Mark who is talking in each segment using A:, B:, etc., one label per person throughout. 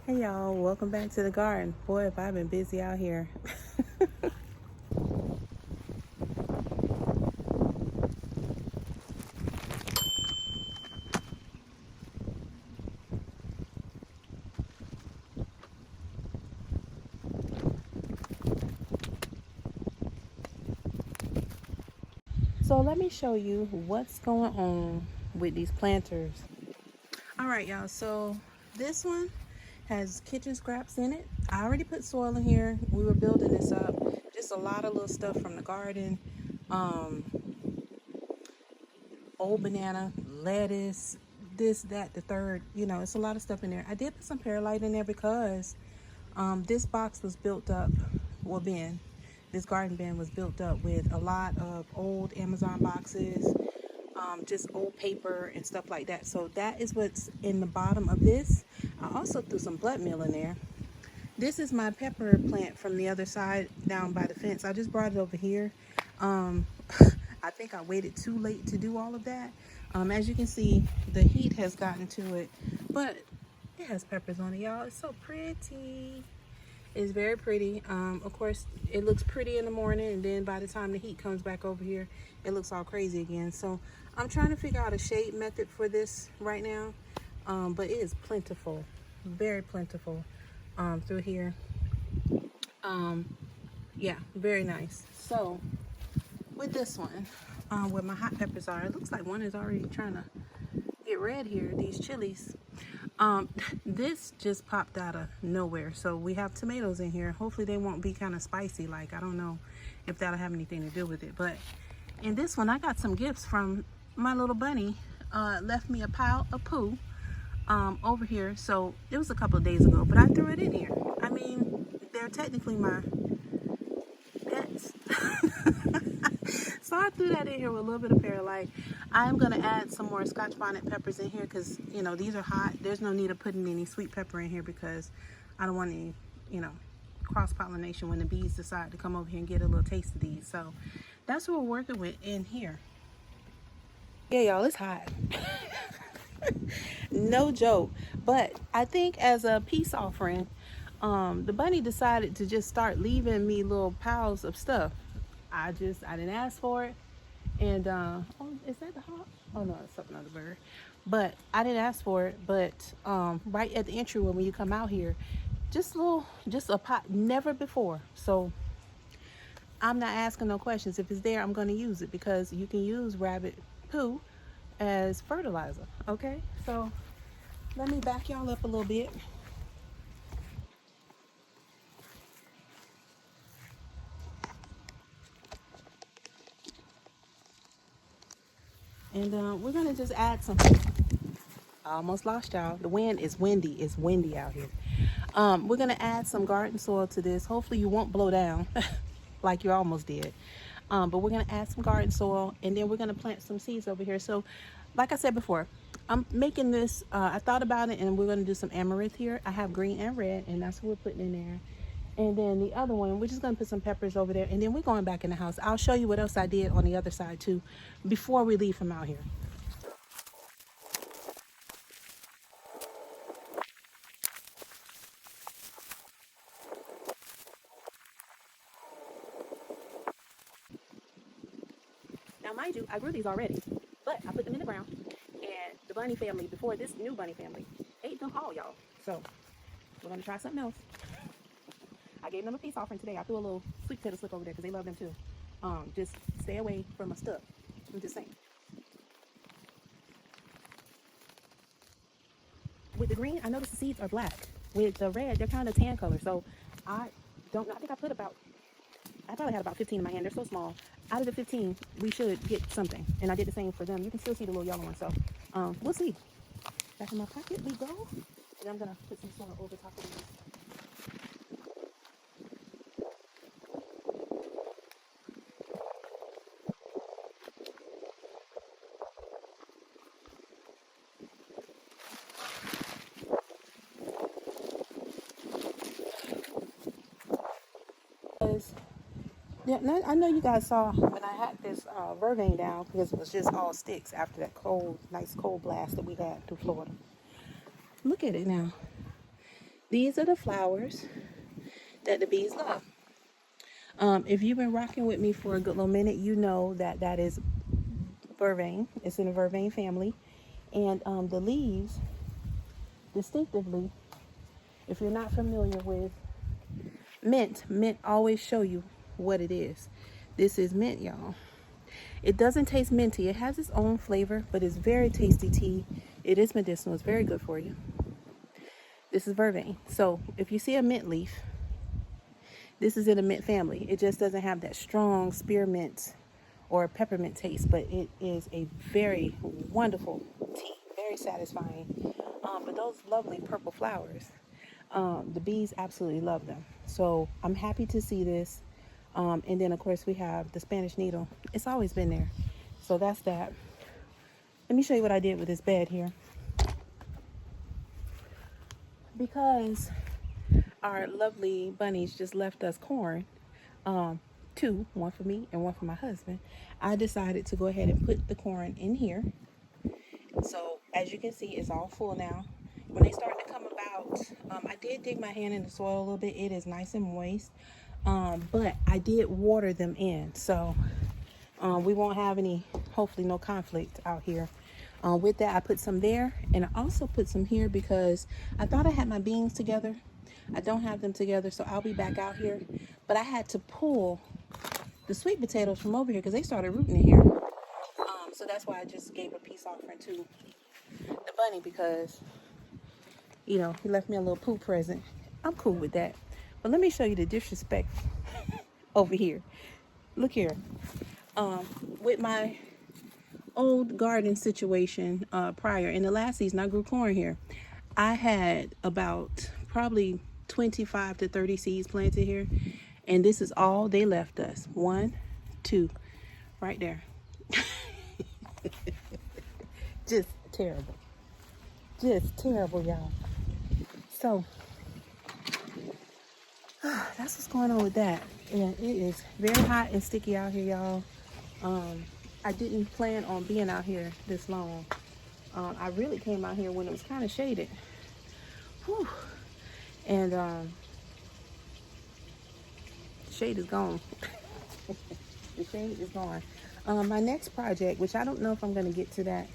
A: Hey y'all, welcome back to the garden. Boy, have I been busy out here. So let me show you what's going on with these planters. All right, y'all, so this one has kitchen scraps in it. I already put soil in here. We were building this up. Just a lot of little stuff from the garden. Um, Old banana, lettuce, this, that, the third. You know, it's a lot of stuff in there. I did put some perlite in there because this box was built up, well, this garden bin was built up with a lot of old Amazon boxes, just old paper and stuff like that. So that is what's in the bottom of this. I also threw some blood meal in there. This is my pepper plant from the other side down by the fence. I just brought it over here. Um, I think I waited too late to do all of that. As you can see, the heat has gotten to it, but it has peppers on it, y'all. It's so pretty. It's very pretty. Of course, it looks pretty in the morning, and then by the time the heat comes back over here, it looks all crazy again. So I'm trying to figure out a shade method for this right now, but it is plentiful, very plentiful through here. Yeah, very nice. So with this one, where my hot peppers are, it looks like one is already trying to get red here, these chilies. This just popped out of nowhere. So we have tomatoes in here. Hopefully they won't be kind of spicy. Like, I don't know if that'll have anything to do with it. But in this one, I got some gifts from my little bunny. Left me a pile of poo over here. So it was a couple of days ago, but I threw it in here. I mean, they're technically my pets. So I threw that in here with a little bit of perlite. I'm going to add some more Scotch bonnet peppers in here because, you know, these are hot. There's no need of putting any sweet pepper in here because I don't want any, you know, cross-pollination when the bees decide to come over here and get a little taste of these. So that's what we're working with in here. Yeah, y'all, it's hot. No joke. But I think as a peace offering, the bunny decided to just start leaving me little piles of stuff. I didn't ask for it. And, oh, is that the hawk? Oh no, it's something other bird. But I didn't ask for it. But right at the entryway when you come out here, just a pot, never before. So I'm not asking no questions. If it's there, I'm going to use it because you can use rabbit poo as fertilizer. Okay, so let me back y'all up a little bit. And we're gonna just add some. I almost lost y'all. The wind is windy. It's windy out here. We're gonna add some garden soil to this. Hopefully you won't blow down like you almost did. But we're gonna add some garden soil, and then we're gonna plant some seeds over here. So, like I said before, I'm making this. I thought about it, and we're gonna do some amaranth here. I have green and red, and that's what we're putting in there. And then the other one, we're just gonna put some peppers over there, and then we're going back in the house. I'll show you what else I did on the other side too, before we leave from out here. Now, mind you, I grew these already, but I put them in the ground, and the bunny family, before this new bunny family, ate them all, y'all. So we're gonna try something else. I gave them a peace offering today. I threw a little sweet potato slip over there because they love them too. Just stay away from my stuff. I'm just saying. With the green, I noticed the seeds are black. With the red, they're kind of tan color. So I don't know. I think I probably had about 15 in my hand. They're so small. Out of the 15, we should get something. And I did the same for them. You can still see the little yellow one. So we'll see. Back in my pocket we go. And I'm going to put some soil over top of these. Yeah, I know you guys saw when I had this vervain down because it was just all sticks after that nice cold blast that we had through Florida. Look at it now. These are the flowers that the bees love. If you've been rocking with me for a good little minute, you know that that is vervain. It's in the vervain family. And the leaves, distinctively, if you're not familiar with mint always show you what it is. This is mint, y'all. It doesn't taste minty. It has its own flavor, but it's very tasty tea. It is medicinal. It's very good for you. This is vervain. So if you see a mint leaf, this is in a mint family. It just doesn't have that strong spearmint or peppermint taste, but it is a very wonderful tea, very satisfying. But those lovely purple flowers, the bees absolutely love them. So I'm happy to see this. And then of course we have the Spanish needle. It's always been there. So that's that. Let me show you what I did with this bed here. Because our lovely bunnies just left us corn, two, one for me and one for my husband, I decided to go ahead and put the corn in here. So as you can see, it's all full now. When they start to come about, I did dig my hand in the soil a little bit. It is nice and moist, but I did water them in. So we won't have any, hopefully no conflict out here. With that, I put some there, and I also put some here because I thought I had my beans together. I don't have them together, so I'll be back out here. But I had to pull the sweet potatoes from over here because they started rooting in here. So that's why I just gave a peace offering to the bunny because, you know, he left me a little poo present. I'm cool with that. But let me show you the disrespect over here. Look here. With my old garden situation prior, in the last season, I grew corn here. I had about probably 25 to 30 seeds planted here. And this is all they left us. 1, 2, right there. Just terrible. Just terrible, y'all. So, that's what's going on with that. And it is very hot and sticky out here, y'all. I didn't plan on being out here this long. I really came out here when it was kind of shaded. Whew. And shade is gone. The shade is gone. My next project, which I don't know if I'm going to get to that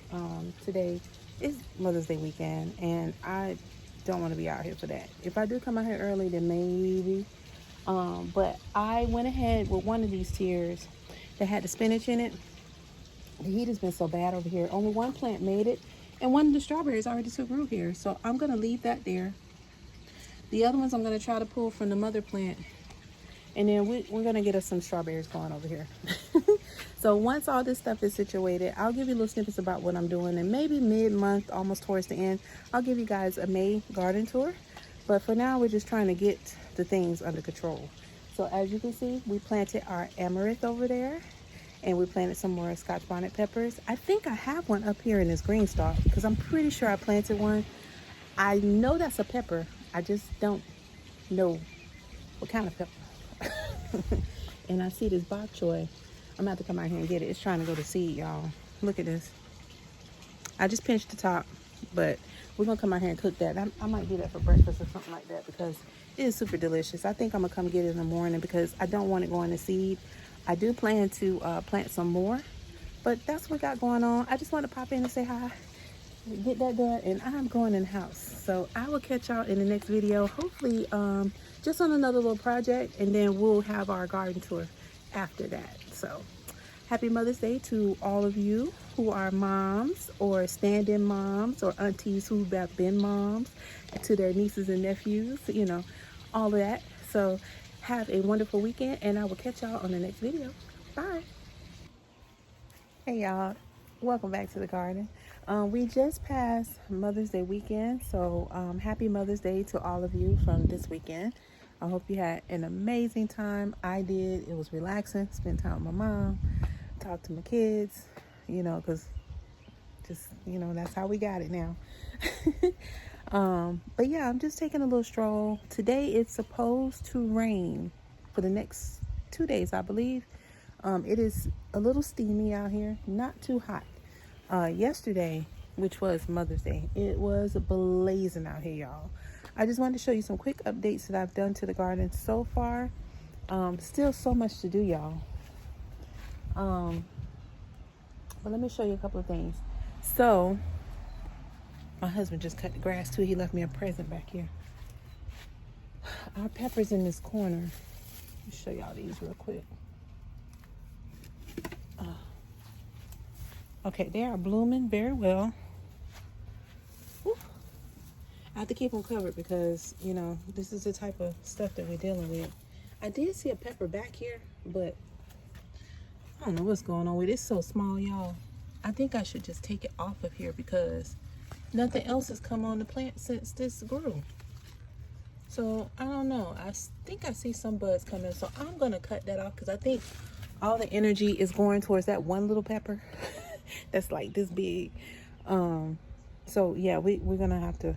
A: today, is Mother's Day weekend, and I don't want to be out here for that. If I do come out here early, then maybe. But I went ahead with one of these tiers that had the spinach in it. The heat has been so bad over here. Only one plant made it, and one of the strawberries already took root here. So I'm going to leave that there. The other ones I'm going to try to pull from the mother plant, and then we're going to get us some strawberries going over here. So once all this stuff is situated, I'll give you little snippets about what I'm doing, and maybe mid-month, almost towards the end, I'll give you guys a May garden tour. But for now, we're just trying to get the things under control. So as you can see, we planted our amaranth over there, and we planted some more Scotch bonnet peppers. I think I have one up here in this green stalk because I'm pretty sure I planted one. I know that's a pepper. I just don't know what kind of pepper. And I see this bok choy. I'm about to come out here and get it. It's trying to go to seed, y'all. Look at this. I just pinched the top, but we're gonna come out here and cook that. I might do that for breakfast or something like that because it is super delicious. I think I'm gonna come get it in the morning because I don't want it going to seed. I do plan to plant some more, but that's what we got going on. I just want to pop in and say hi, get that done, and I'm going in the house. So I will catch y'all in the next video, hopefully just on another little project, and then we'll have our garden tour after that. So happy Mother's Day to all of you who are moms or stand-in moms or aunties who have been moms, to their nieces and nephews, you know, all of that. So have a wonderful weekend, and I will catch y'all on the next video. Bye. Hey y'all, welcome back to the garden. We just passed Mother's Day weekend, so happy Mother's Day to all of you from this weekend. I hope you had an amazing time. I did. It was relaxing. Spent time with my mom, talked to my kids, you know, because just, you know, that's how we got it now. But yeah, I'm just taking a little stroll. Today it's supposed to rain for the next 2 days, I believe. It is a little steamy out here, not too hot. Yesterday, which was Mother's Day, it was blazing out here, y'all. I just wanted to show you some quick updates that I've done to the garden so far. Still so much to do, y'all. But let me show you a couple of things. So my husband just cut the grass too. He left me a present back here. Our peppers in this corner. Let me show y'all these real quick. Okay, they are blooming very well. Woo. I have to keep them covered because, you know, this is the type of stuff that we're dealing with. I did see a pepper back here, but I don't know what's going on with it. It's so small, y'all. I think I should just take it off of here because nothing else has come on the plant since this grew. So I don't know. I think I see some buds coming. So I'm going to cut that off because I think all the energy is going towards that one little pepper that's like this big. So yeah, we're going to have to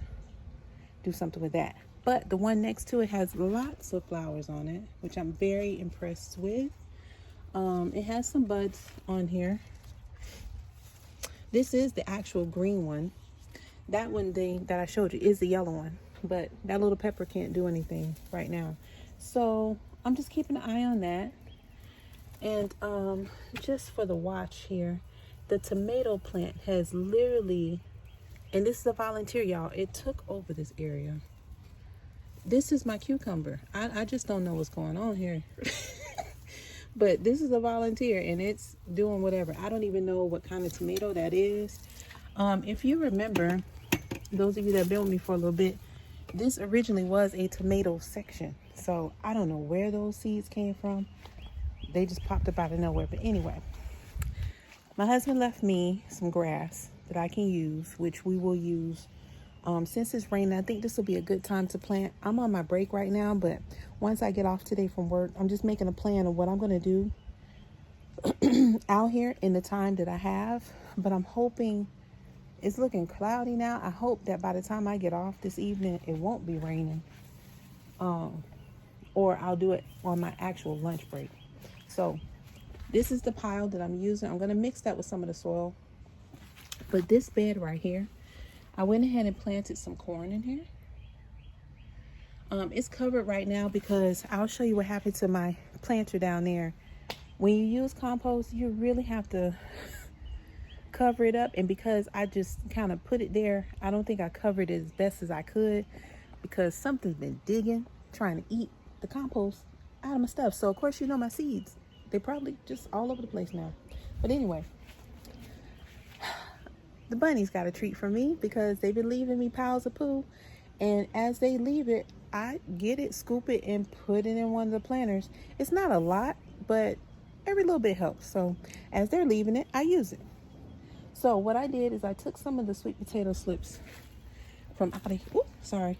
A: do something with that. But the one next to it has lots of flowers on it, which I'm very impressed with. It has some buds on here. This is the actual green one. That one that I showed you is the yellow one, but that little pepper can't do anything right now. So I'm just keeping an eye on that. And just for the watch here, the tomato plant has literally, and this is a volunteer, y'all, it took over this area. This is my cucumber. I just don't know what's going on here. But this is a volunteer and it's doing whatever. I don't even know what kind of tomato that is. If you remember, those of you that have been with me for a little bit, this originally was a tomato section. So I don't know where those seeds came from. They just popped up out of nowhere. But anyway, my husband left me some grass that I can use, which we will use. Since it's raining, I think this will be a good time to plant. I'm on my break right now, but once I get off today from work, I'm just making a plan of what I'm going to do out here in the time that I have. But I'm hoping, it's looking cloudy now. I hope that by the time I get off this evening, it won't be raining. Or I'll do it on my actual lunch break. So this is the pile that I'm using. I'm going to mix that with some of the soil. But this bed right here, I went ahead and planted some corn in here. It's covered right now because I'll show you what happened to my planter down there. When you use compost, you really have to cover it up. And because I just kind of put it there, I don't think I covered it as best as I could because something's been digging, trying to eat the compost out of my stuff. So of course, you know, my seeds, they're probably just all over the place now. But anyway, the bunnies got a treat from me because they've been leaving me piles of poo. And as they leave it, I get it, scoop it, and put it in one of the planters. It's not a lot, but every little bit helps. So as they're leaving it, I use it. So what I did is I took some of the sweet potato slips from out of,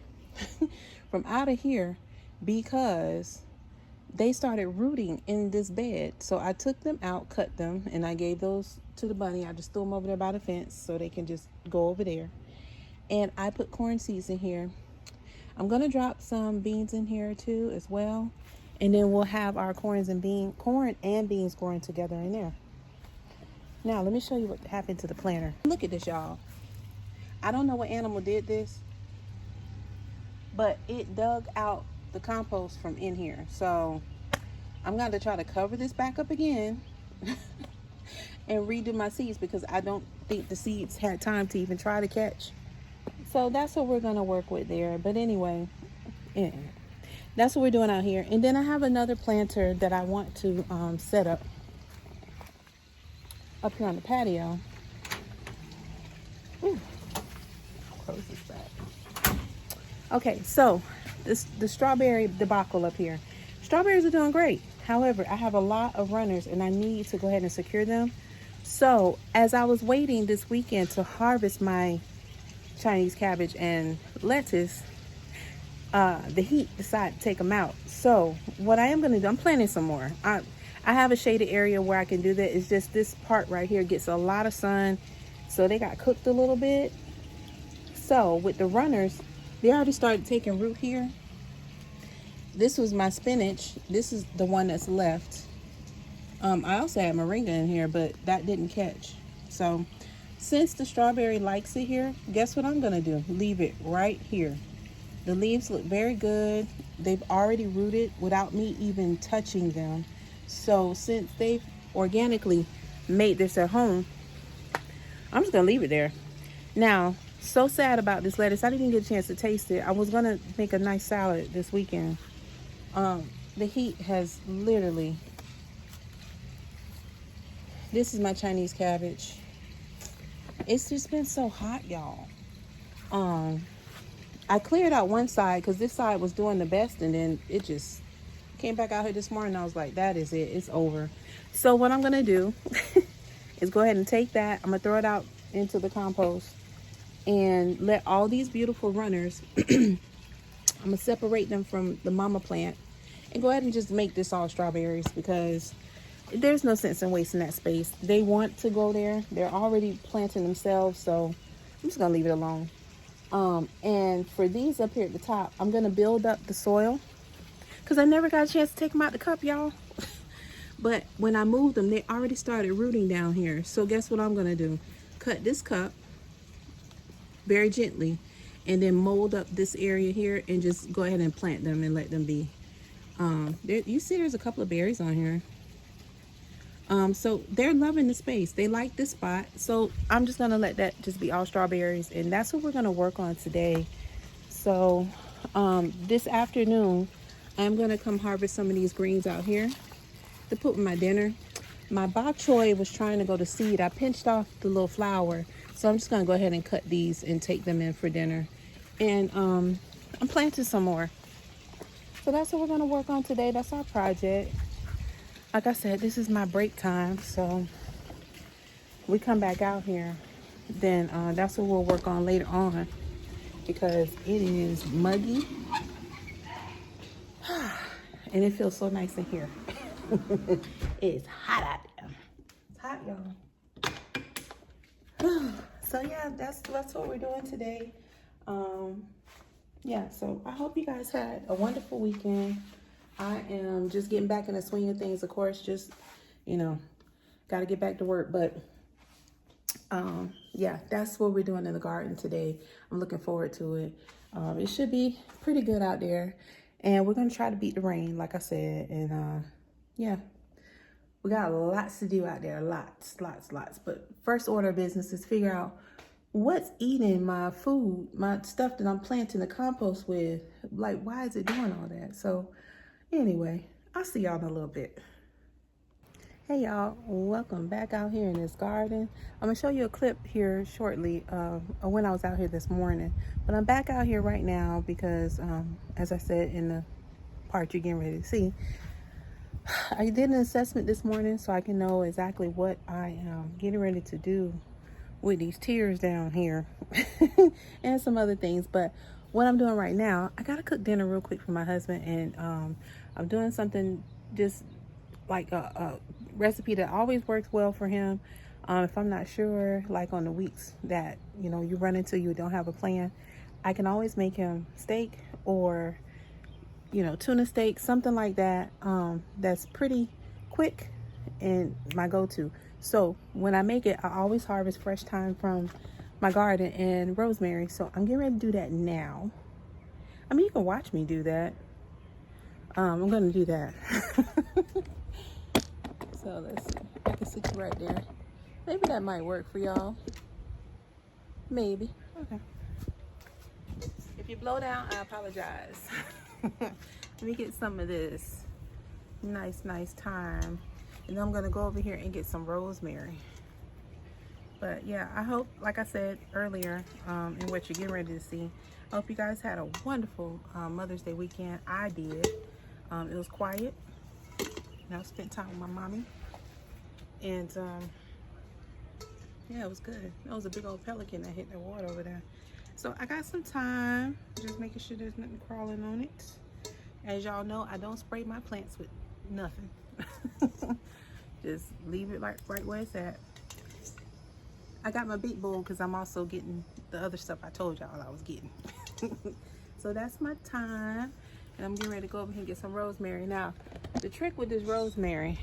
A: from out of here because they started rooting in this bed. So I took them out, cut them, and I gave those to the bunny. I just threw them over there by the fence so they can just go over there. And I put corn seeds in here. I'm going to drop some beans in here too as well. And then we'll have our corn and beans growing together in there. Now, let me show you what happened to the planter. Look at this, y'all. I don't know what animal did this, but it dug out the compost from in here. So I'm going to try to cover this back up again and redo my seeds because I don't think the seeds had time to even try to catch. So that's what we're going to work with there. But anyway, yeah, that's what we're doing out here. And then I have another planter that I want to set up here on the patio. Ooh. Close this back. Okay, so the strawberry debacle up here. Strawberries are doing great. However, I have a lot of runners and I need to go ahead and secure them. So as I was waiting this weekend to harvest my Chinese cabbage and lettuce, the heat decided to take them out. So what I am going to do, I'm planting some more. I have a shaded area where I can do that. It's just this part right here gets a lot of sun. So they got cooked a little bit. So with the runners, they already started taking root here. This was my spinach. This is the one that's left. I also had moringa in here, but that didn't catch. So since the strawberry likes it here, guess what I'm gonna do? Leave it right here. The leaves look very good. They've already rooted without me even touching them. So since they've organically made this at home, I'm just gonna leave it there. Now, so sad about this lettuce. I didn't even get a chance to taste it. I was gonna make a nice salad this weekend. The heat has literally. This is my Chinese cabbage. It's just been so hot, y'all. I cleared out one side because this side was doing the best, and then it just came back out here this morning. I was like, that is it. It's over. So what I'm gonna do is go ahead and take that. I'm gonna throw it out into the compost and let all these beautiful runners. I'm gonna separate them from the mama plant and go ahead and just make this all strawberries, because there's no sense in wasting that space. They want to go there. They're already planting themselves, so I'm just gonna leave it alone. And for these up here at the top, I'm gonna build up the soil because I never got a chance to take them out the cup, y'all. But when I moved them, they already started rooting down here. So guess what I'm gonna do? Cut this cup very gently and then mold up this area here and just go ahead and plant them and let them be. You see there's a couple of berries on here. So they're loving the space. They like this spot. So I'm just gonna let that just be all strawberries, and that's what we're gonna work on today. So this afternoon, I'm gonna come harvest some of these greens out here to put with my dinner. My bok choy was trying to go to seed. I pinched off the little flower. So I'm just gonna go ahead and cut these and take them in for dinner. And I'm planting some more. So that's what we're gonna work on today. That's our project. Like I said, this is my break time, so we come back out here, then that's what we'll work on later on, because it is muggy and it feels so nice in here. It's hot out there. It's hot, y'all. So yeah, that's what we're doing today. Yeah, so I hope you guys had a wonderful weekend. I am just getting back in the swing of things, of course, just, got to get back to work. But, yeah, that's what we're doing in the garden today. I'm looking forward to it. It should be pretty good out there. And we're going to try to beat the rain, like I said. And, yeah, we got lots to do out there. Lots. But first order of business is figure out what's eating my food, my stuff that I'm planting the compost with. Like, why is it doing all that? So, anyway, I'll see y'all in a little bit. Hey y'all, welcome back out here in this garden. I'm gonna show you a clip here shortly of when I was out here this morning. But I'm back out here right now because, as I said in the part you're getting ready to see, I did an assessment this morning so I can know exactly what I am getting ready to do with these tiers down here and some other things. But what I'm doing right now, I gotta cook dinner real quick for my husband, and I'm doing something just like a recipe that always works well for him. If I'm not sure, like on the weeks that you run into you don't have a plan, I can always make him steak or tuna steak, something like that. That's pretty quick and my go-to. So when I make it, I always harvest fresh thyme from my garden and rosemary. So I'm getting ready to do that now. I mean, you can watch me do that. I'm gonna do that. So let's see. I can sit you right there. Maybe that might work for y'all. Maybe. Okay. If you blow down, I apologize. Let me get some of this nice thyme. And then I'm gonna go over here and get some rosemary. But yeah, I hope, like I said earlier, in what you're getting ready to see, I hope you guys had a wonderful Mother's Day weekend. I did. It was quiet. I spent time with my mommy. And yeah, it was good. That was a big old pelican that hit the water over there. So I got some time, just making sure there's nothing crawling on it. As y'all know, I don't spray my plants with nothing. Just leave it right where it's at. I got my beet bowl because I'm also getting the other stuff I told y'all I was getting. So that's my time. And I'm getting ready to go over here and get some rosemary. Now, the trick with this rosemary,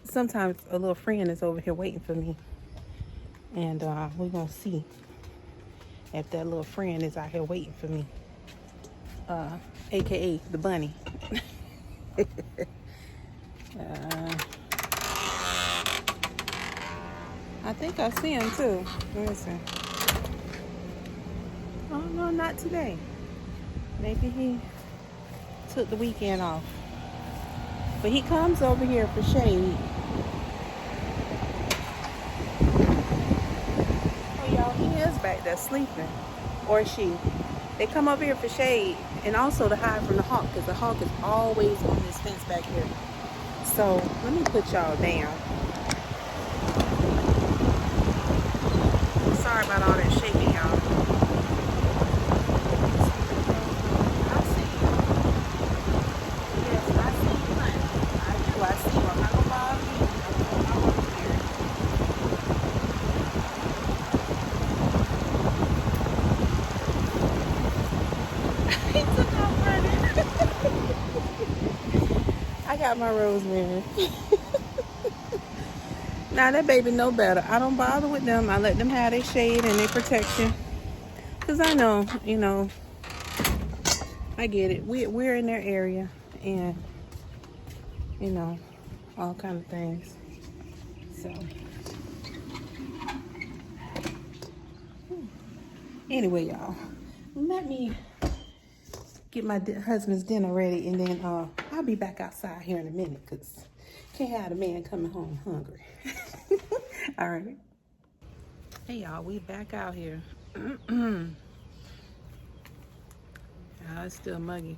A: sometimes a little friend is over here waiting for me. And we're going to see if that little friend is out here waiting for me. AKA the bunny. I think I see him too. Let me see. Oh no, not today. Maybe he took the weekend off. But he comes over here for shade. Oh y'all, he is back there sleeping. Or she. They come over here for shade and also to hide from the hawk, because the hawk is always on this fence back here. So let me put y'all down. Sorry about all that shaking, y'all. I see you. Yes, I see you, honey. I do. I see you. I'm not gonna bother you. I'm over here. He took off running. I got my rosemary. Now that baby know better. I don't bother with them. I let them have their shade and their protection. Because I know, you know, I get it. We're in their area. And, you know, all kind of things. So. Anyway, y'all. Let me get my husband's dinner ready. And then I'll be back outside here in a minute. Because can't have a man coming home hungry. All right. Hey y'all, we back out here. It's still muggy.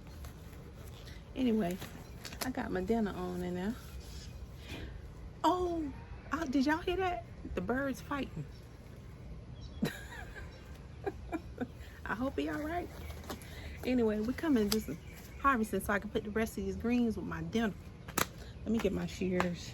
A: Anyway, I got my dinner on in there. Oh, did y'all hear that? The birds fighting. I hope he all right. Anyway, we coming just harvesting so I can put the rest of these greens with my dinner. Let me get my shears.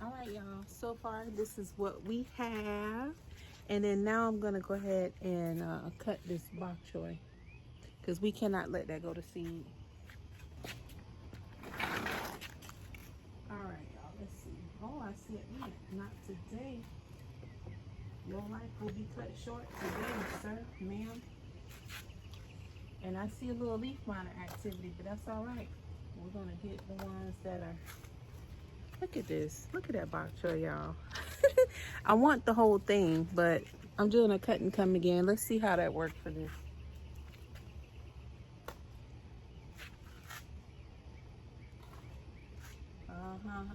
A: All right, y'all. So far, this is what we have. And then now I'm going to go ahead and cut this bok choy, because we cannot let that go to seed. All right, y'all. Let's see. Oh, I see it. Not today. Your life will be cut short today, sir, ma'am. And I see a little leaf miner activity, but that's all right. We're going to get the ones that are... Look at this. Look at that bok choy, y'all. I want the whole thing, but I'm doing a cut and come again. Let's see how that works for this.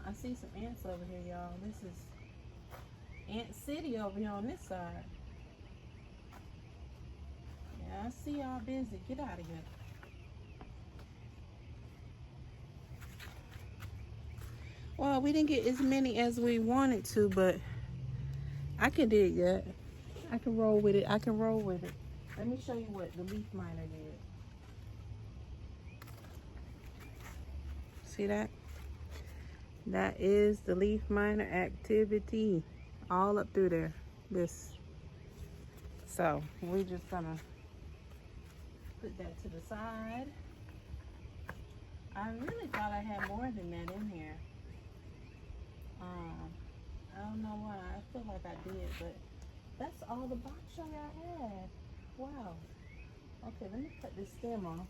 A: I see some ants over here, y'all. This is Ant City over here on this side. Yeah, I see y'all busy. Get out of here. Well, we didn't get as many as we wanted to, but I can dig that. I can roll with it. I can roll with it. Let me show you what the leaf miner did. See that? That is the leaf miner activity. All up through there. This. So, we're just gonna put that to the side. I really thought I had more than that in here. I don't know why. I feel like I did, but that's all the bok choy I had. Wow. Okay, let me cut this stem off.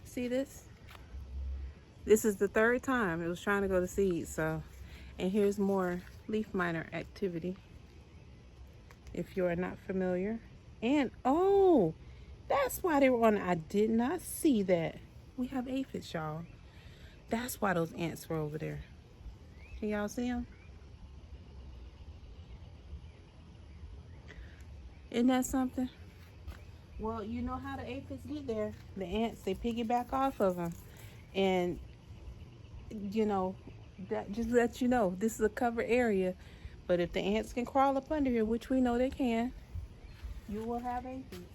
A: See this? This is the third time it was trying to go to seed. So, and here's more leaf miner activity, if you're not familiar. And oh, that's why they were on. I did not see that. We have aphids, y'all. That's why those ants were over there. Can y'all see them? Isn't that something? Well, you know how the aphids get there. The ants, they piggyback off of them. And, you know, that just lets you know this is a covered area. But if the ants can crawl up under here, which we know they can, you will have aphids.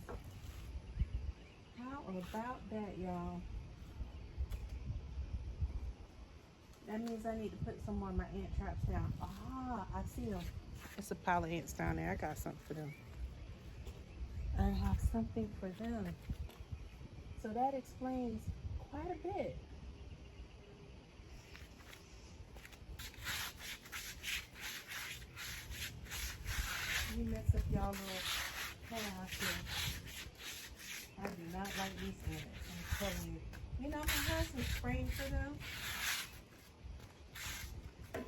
A: How about that, y'all? That means I need to put some more of my ant traps down. Ah, I see them. It's a pile of ants down there. I got something for them. I have something for them. So that explains quite a bit. You mess up y'all little path here. I do not like these ants. I'm telling you. You know, I had some spray for them.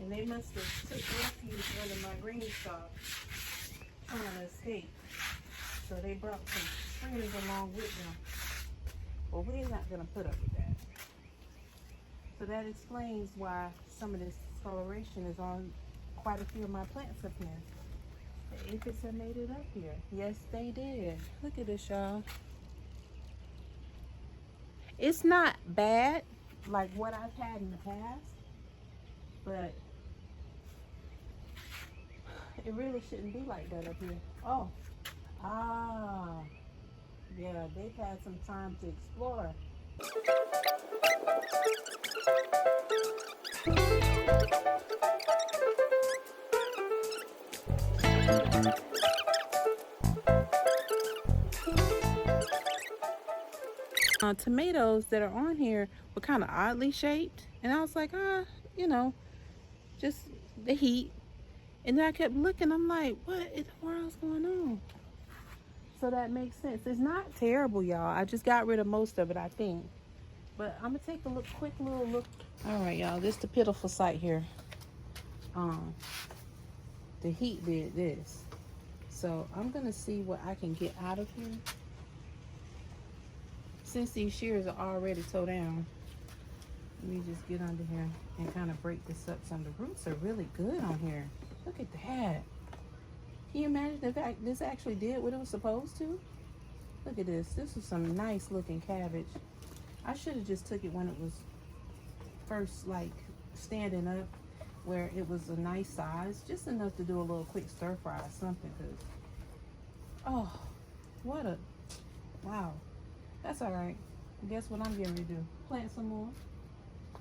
A: And they must have took refuge under my green stalks trying to escape. So they brought some springs along with them. Well, we're not going to put up with that. So that explains why some of this coloration is on quite a few of my plants up here. The aphids have made it up here. Yes, they did. Look at this, y'all. It's not bad like what I've had in the past, but it really shouldn't be like that up here. Oh, yeah, they've had some time to explore. Tomatoes that are on here were kind of oddly shaped, and I was like, you know, just the heat. And then I kept looking, I'm like, what in the world's going on? So that makes sense. It's not terrible, y'all. I just got rid of most of it, I think. But I'm gonna take a quick little look. All right, y'all, this is the pitiful sight here. The heat did this. So I'm gonna see what I can get out of here. Since these shears are already towed down, let me just get under here and kind of break this up. Some of the roots are really good on here. Look at that. Can you imagine if this actually did what it was supposed to? Look at this. This is some nice looking cabbage. I should have just took it when it was first like standing up, where it was a nice size, just enough to do a little quick stir fry or something. Cause, oh, what a, wow. That's all right. Guess what I'm getting to do? Plant some more.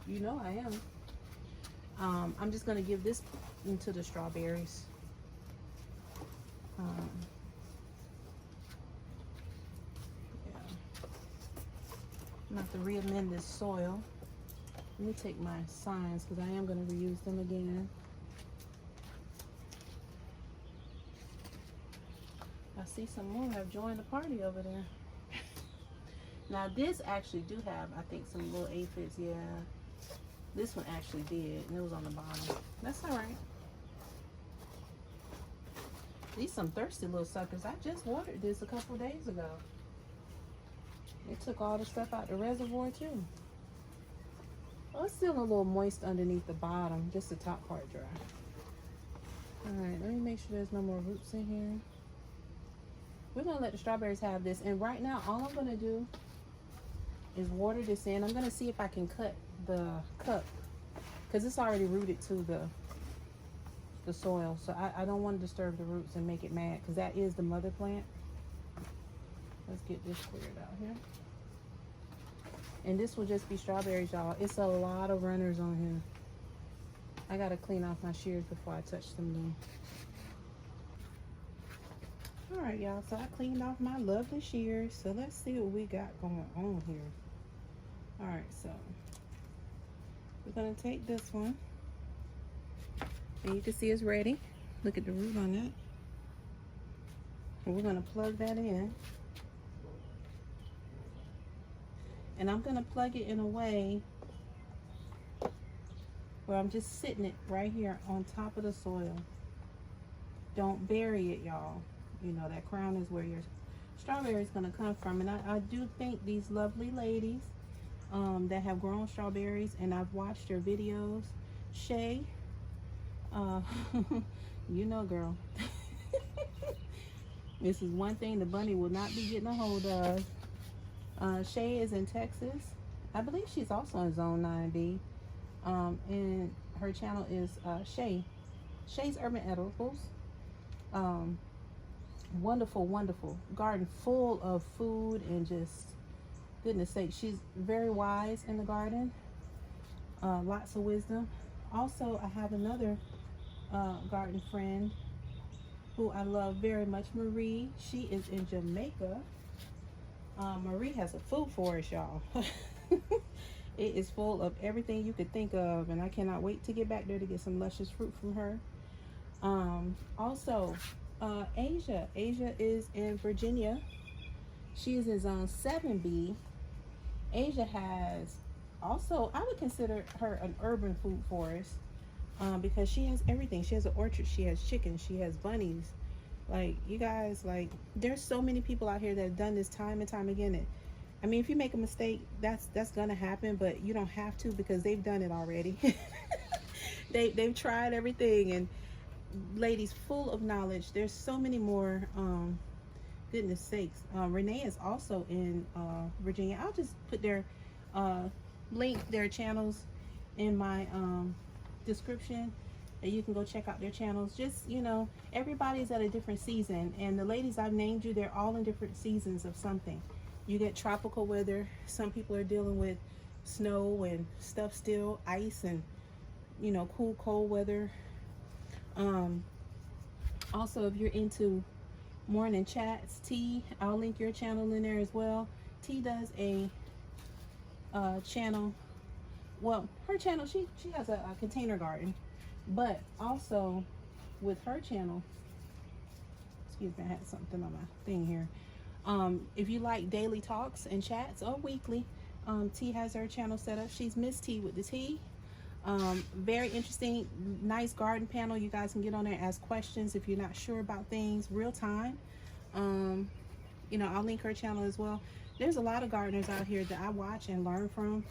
A: You know I am. I'm just gonna give this into the strawberries. Yeah. I'm gonna have to re-amend this soil. Let me take my signs because I am gonna reuse them again. I see some more have joined the party over there. Now this actually do have, I think, some little aphids. Yeah, this one actually did, and it was on the bottom. That's all right. These some thirsty little suckers. I just watered this a couple of days ago. It took all the stuff out the reservoir too. Well, it's still a little moist underneath the bottom, just the top part dry. All right, let me make sure there's no more roots in here. We're gonna let the strawberries have this, and right now all I'm gonna do is water this in. I'm gonna see if I can cut the cup because it's already rooted to the soil, so I don't want to disturb the roots and make it mad because that is the mother plant. Let's get this cleared out here. And this will just be strawberries, y'all. It's a lot of runners on here. I gotta clean off my shears before I touch them though. All right, y'all, so I cleaned off my lovely shears. So let's see what we got going on here. All right, so we're gonna take this one. And you can see it's ready. Look at the root on that. And we're gonna plug that in. And I'm gonna plug it in a way where I'm just sitting it right here on top of the soil. Don't bury it, y'all. You know, that crown is where your strawberry is gonna come from. And I do think these lovely ladies that have grown strawberries, and I've watched her videos. Shay, uh, you know, girl, this is one thing the bunny will not be getting a hold of. Shay is in Texas. I believe she's also in Zone 9B. And her channel is Shay's Urban Edibles. Wonderful, wonderful garden full of food and just goodness sake. She's very wise in the garden. Lots of wisdom. Also, I have another garden friend who I love very much, Marie. She is in Jamaica. Marie has a food forest, y'all. It is full of everything you could think of, and I cannot wait to get back there to get some luscious fruit from her. Also, Asia is in Virginia. She is in Zone 7B. Asia has also, I would consider her an urban food forest, because she has everything. She has an orchard, she has chickens, she has bunnies. Like, you guys, like, there's so many people out here that have done this time and time again. I mean, if you make a mistake, that's gonna happen, but you don't have to, because they've done it already. They've tried everything, and ladies, full of knowledge. There's so many more. Goodness sakes. Renee is also in Virginia. I'll just put their link their channels in my description, and you can go check out their channels. Just, you know, everybody's at a different season, and the ladies I've named you, they're all in different seasons of something. You get tropical weather. Some people are dealing with snow and stuff still, ice, and, you know, cool, cold weather. Also, if you're into morning chats, T, I'll link your channel in there as well. T does a channel. Well, her channel, she has a container garden, but also with her channel, excuse me, I had something on my thing here. If you like daily talks and chats, or weekly, T has her channel set up. She's Miss T with the T. Very interesting, nice garden panel. You guys can get on there and ask questions if you're not sure about things, real time. You know, I'll link her channel as well. There's a lot of gardeners out here that I watch and learn from.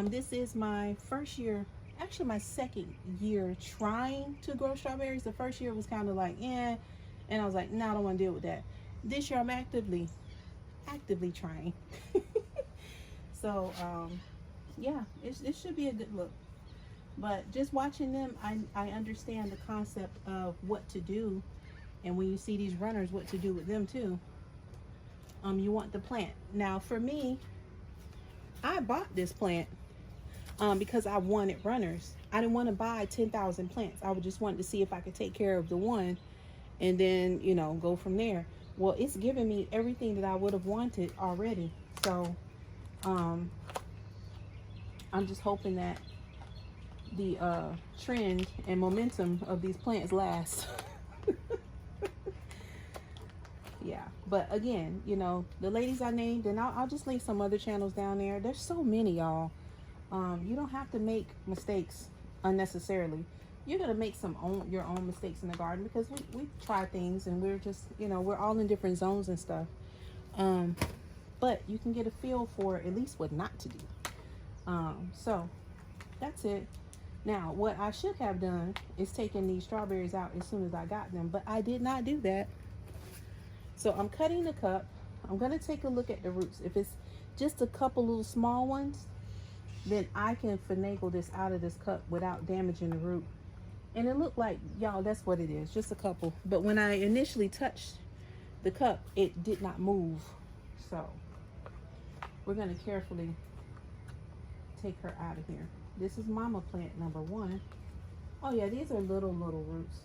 A: This is my first year, actually my second year trying to grow strawberries. The first year was kind of like, and I was like, no, I don't want to deal with that. This year I'm actively trying. So, yeah, it should be a good look. But just watching them, I understand the concept of what to do. And when you see these runners, what to do with them too. You want the plant. Now for me, I bought this plant because I wanted runners. I didn't want to buy 10,000 plants. I would just want to see if I could take care of the one and then, you know, go from there. Well, it's given me everything that I would have wanted already. So I'm just hoping that the trend and momentum of these plants last. Yeah, but again, you know, the ladies I named, and I'll just link some other channels down there. There's so many, y'all. You don't have to make mistakes unnecessarily. You're gonna make your own mistakes in the garden, because we try things, and we're just, you know, we're all in different zones and stuff. But you can get a feel for at least what not to do. So that's it. Now, what I should have done is taken these strawberries out as soon as I got them, but I did not do that. So I'm cutting the cup. I'm going to take a look at the roots. If it's just a couple little small ones, then I can finagle this out of this cup without damaging the root. And it looked like, y'all, that's what it is, just a couple. But when I initially touched the cup, it did not move. So we're going to carefully take her out of here. This is mama plant number 1. Oh yeah, these are little roots,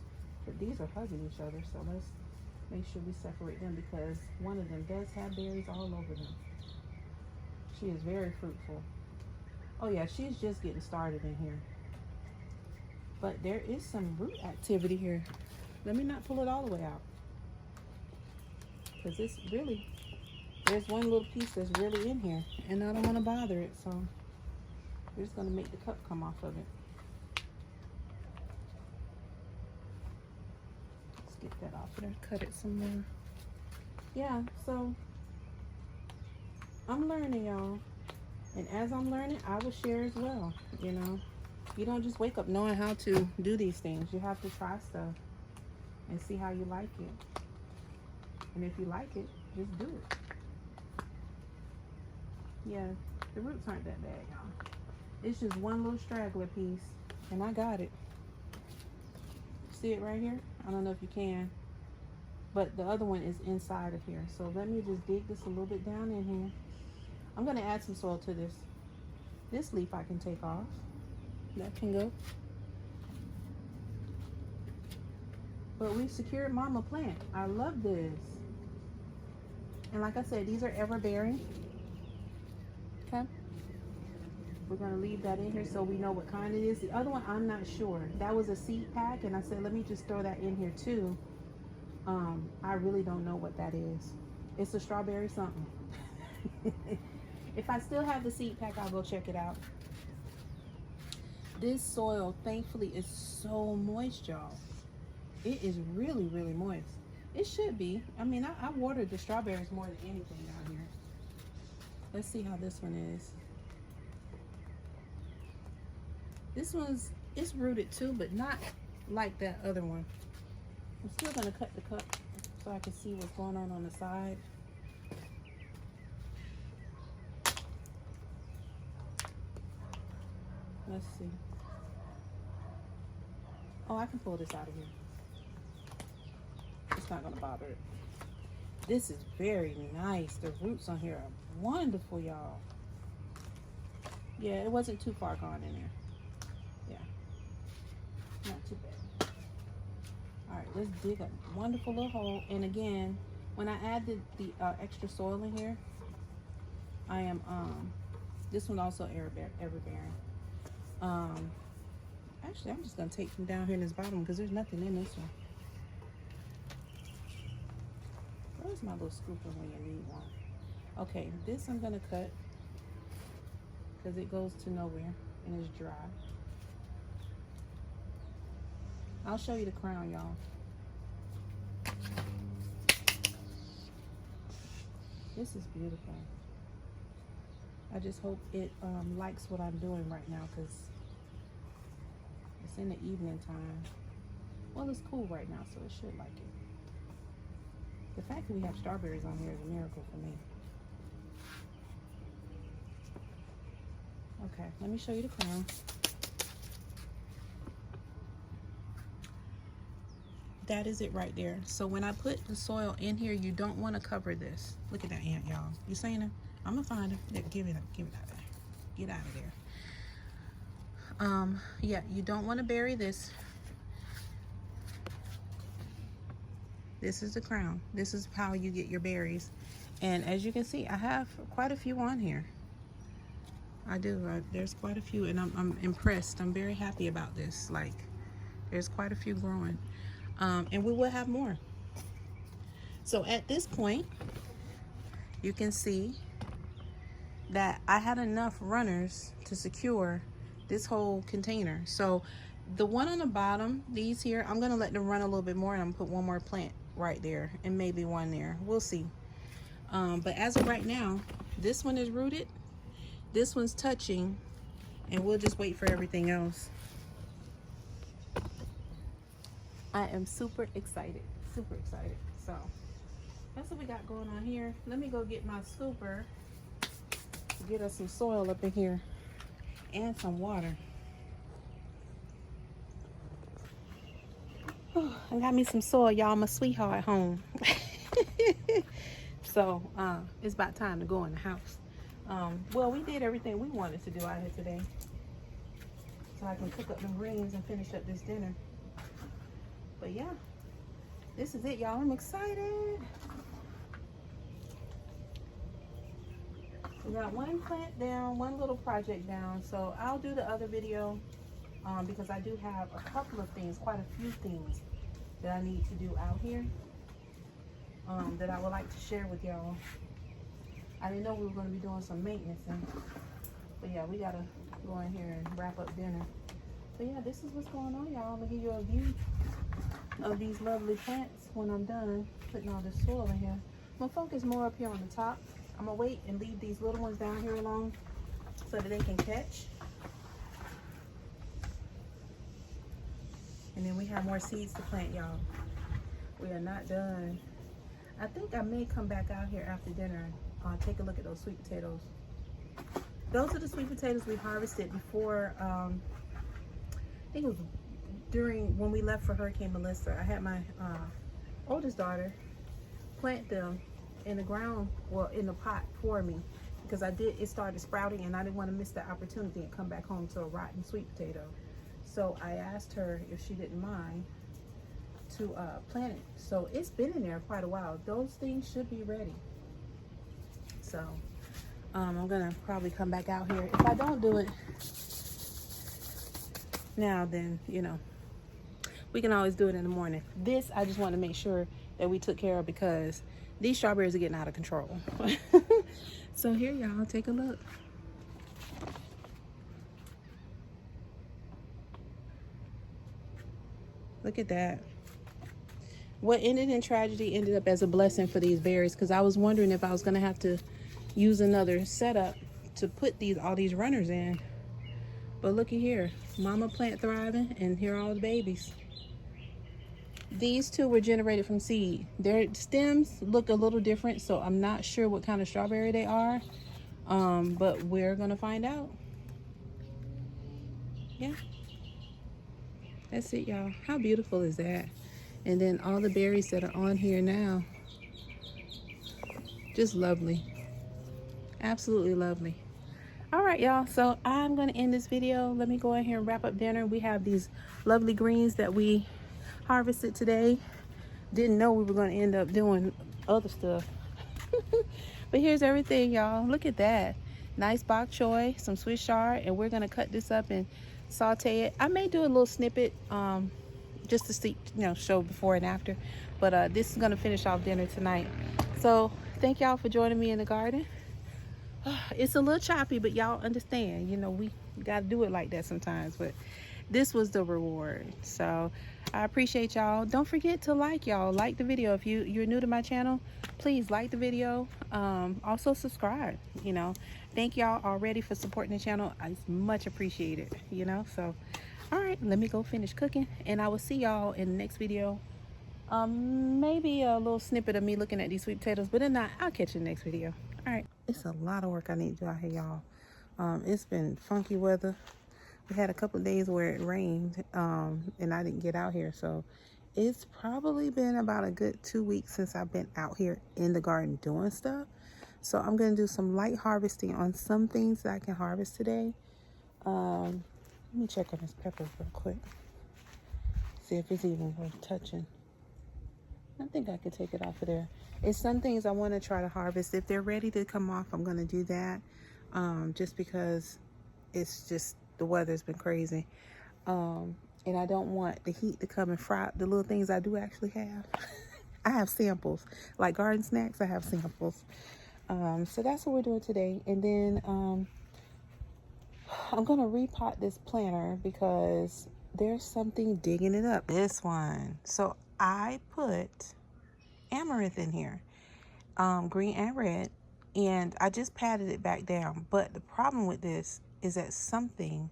A: but these are hugging each other. So let's make sure we separate them, because one of them does have berries all over them. She is very fruitful. Oh yeah, she's just getting started in here. But there is some root activity here. Let me not pull it all the way out, because it's really, there's one little piece that's really in here, and I don't want to bother it. So we're just going to make the cup come off of it. Let's get that off there, cut it some more. Yeah, so I'm learning, y'all. And as I'm learning, I will share as well. You know, you don't just wake up knowing how to do these things. You have to try stuff and see how you like it. And if you like it, just do it. Yeah, the roots aren't that bad, y'all. It's just one little straggler piece, and I got it. See it right here? I don't know if you can, but the other one is inside of here. So let me just dig this a little bit down in here. I'm gonna add some soil to this. This leaf I can take off. That can go. But we secured mama plant. I love this. And like I said, these are ever bearing. Okay. We're gonna leave that in here so we know what kind it is. The other one, I'm not sure. That was a seed pack, and I said, let me just throw that in here too. I really don't know what that is. It's a strawberry something. If I still have the seed pack, I'll go check it out. This soil, thankfully, is so moist, y'all. It is really, really moist. It should be. I mean, I watered the strawberries more than anything out here. Let's see how this one is. This one's, it's rooted too, but not like that other one. I'm still gonna cut the cup so I can see what's going on the side. Let's see. Oh, I can pull this out of here. It's not gonna bother it. This is very nice. The roots on here are wonderful, y'all. Yeah, it wasn't too far gone in there. Yeah, not too bad. All right, let's dig a wonderful little hole. And again, when I add the extra soil in here, I am this one also ever bearing. Actually, I'm just gonna take from down here in this bottom because there's nothing in this one. Where's my little scooper when you need one? Okay, this I'm gonna cut because it goes to nowhere and it's dry. I'll show you the crown, y'all. This is beautiful. I just hope it likes what I'm doing right now because it's in the evening time. Well, it's cool right now, so it should like it. The fact that we have strawberries on here is a miracle for me. Okay, let me show you the crown. That is it right there. So when I put the soil in here, you don't want to cover this. Look at that ant, y'all. You seen her? I'm gonna find her. Give it out of there. Get out of there. Yeah, you don't want to bury this. This is the crown. This is how you get your berries. And as you can see, I have quite a few on here. I do. There's quite a few, and I'm impressed. I'm very happy about this. Like, there's quite a few growing. And we will have more. So at this point, you can see that I had enough runners to secure this whole container. So the one on the bottom, these here, I'm gonna let them run a little bit more, and I'm gonna put one more plant right there and maybe one there. We'll see. But as of right now, this one is rooted, this one's touching, and we'll just wait for everything else. I am super excited, super excited. So that's what we got going on here. Let me go get my scooper, get us some soil up in here and some water. I got me some soil, y'all. My sweetheart at home. So it's about time to go in the house. Well, we did everything we wanted to do out here today, so I can cook up the greens and finish up this dinner. But yeah, this is it, y'all. I'm excited. We got one plant down, one little project down. So I'll do the other video because I do have a couple of things, quite a few things that I need to do out here that I would like to share with y'all. I didn't know we were going to be doing some maintenance, but yeah, we got to go in here and wrap up dinner. So yeah, this is what's going on, y'all. I'm going to give you a view of these lovely plants when I'm done putting all this soil in here. I'm gonna focus more up here on the top. I'm gonna wait and leave these little ones down here alone so that they can catch. And then we have more seeds to plant, y'all. We are not done. I think I may come back out here after dinner and take a look at those sweet potatoes. Those are the sweet potatoes we harvested before, I think it was during when we left for Hurricane Melissa. I had my oldest daughter plant them in the ground, well, in the pot for me, because it started sprouting and I didn't want to miss the opportunity and come back home to a rotten sweet potato. So I asked her if she didn't mind to plant it. So it's been in there quite a while. Those things should be ready. So I'm gonna probably come back out here. If I don't do it now, then you know, we can always do it in the morning. This I just want to make sure that we took care of because these strawberries are getting out of control. So here, y'all, take a look. Look at that. What ended in tragedy ended up as a blessing for these berries, because I was wondering if I was going to have to use another setup to put all these runners in. But looky here, mama plant thriving, and here are all the babies. These two were generated from seed. Their stems look a little different, so I'm not sure what kind of strawberry they are, but we're going to find out. Yeah. That's it, y'all. How beautiful is that? And then all the berries that are on here now. Just lovely. Absolutely lovely. All right, y'all. So I'm going to end this video. Let me go in here and wrap up dinner. We have these lovely greens that we harvested today. Didn't know we were going to end up doing other stuff. But here's everything, y'all. Look at that. Nice bok choy, some Swiss chard, and we're going to cut this up and saute it. I may do a little snippet just to see, you know, show before and after, but this is going to finish off dinner tonight. So thank y'all for joining me in the garden. It's a little choppy, but y'all understand, you know, we got to do it like that sometimes, but this was the reward. So I appreciate y'all. Don't forget to like the video. If you're new to my channel, please like the video. Also subscribe, you know. Thank y'all already for supporting the channel. It's much appreciated, you know. So all right, let me go finish cooking, and I will see y'all in the next video. Maybe a little snippet of me looking at these sweet potatoes, but if not, I'll catch you in the next video. All right, it's a lot of work I need to do out here, y'all. It's been funky weather. We had a couple of days where it rained, and I didn't get out here, so it's probably been about a good 2 weeks since I've been out here in the garden doing stuff. So I'm gonna do some light harvesting on some things that I can harvest today. Let me check on this pepper real quick. See if it's even worth touching. I think I could take it off of there. It's some things I want to try to harvest. If they're ready to come off, I'm going to do that. Just because it's just, the weather's been crazy. And I don't want the heat to come and fry up the little things I do actually have. I have samples. Like garden snacks, I have samples. So that's what we're doing today. And then I'm going to repot this planter because there's something digging it up. This one. So I put amaranth in here, green and red, and I just patted it back down. But the problem with this is that someone,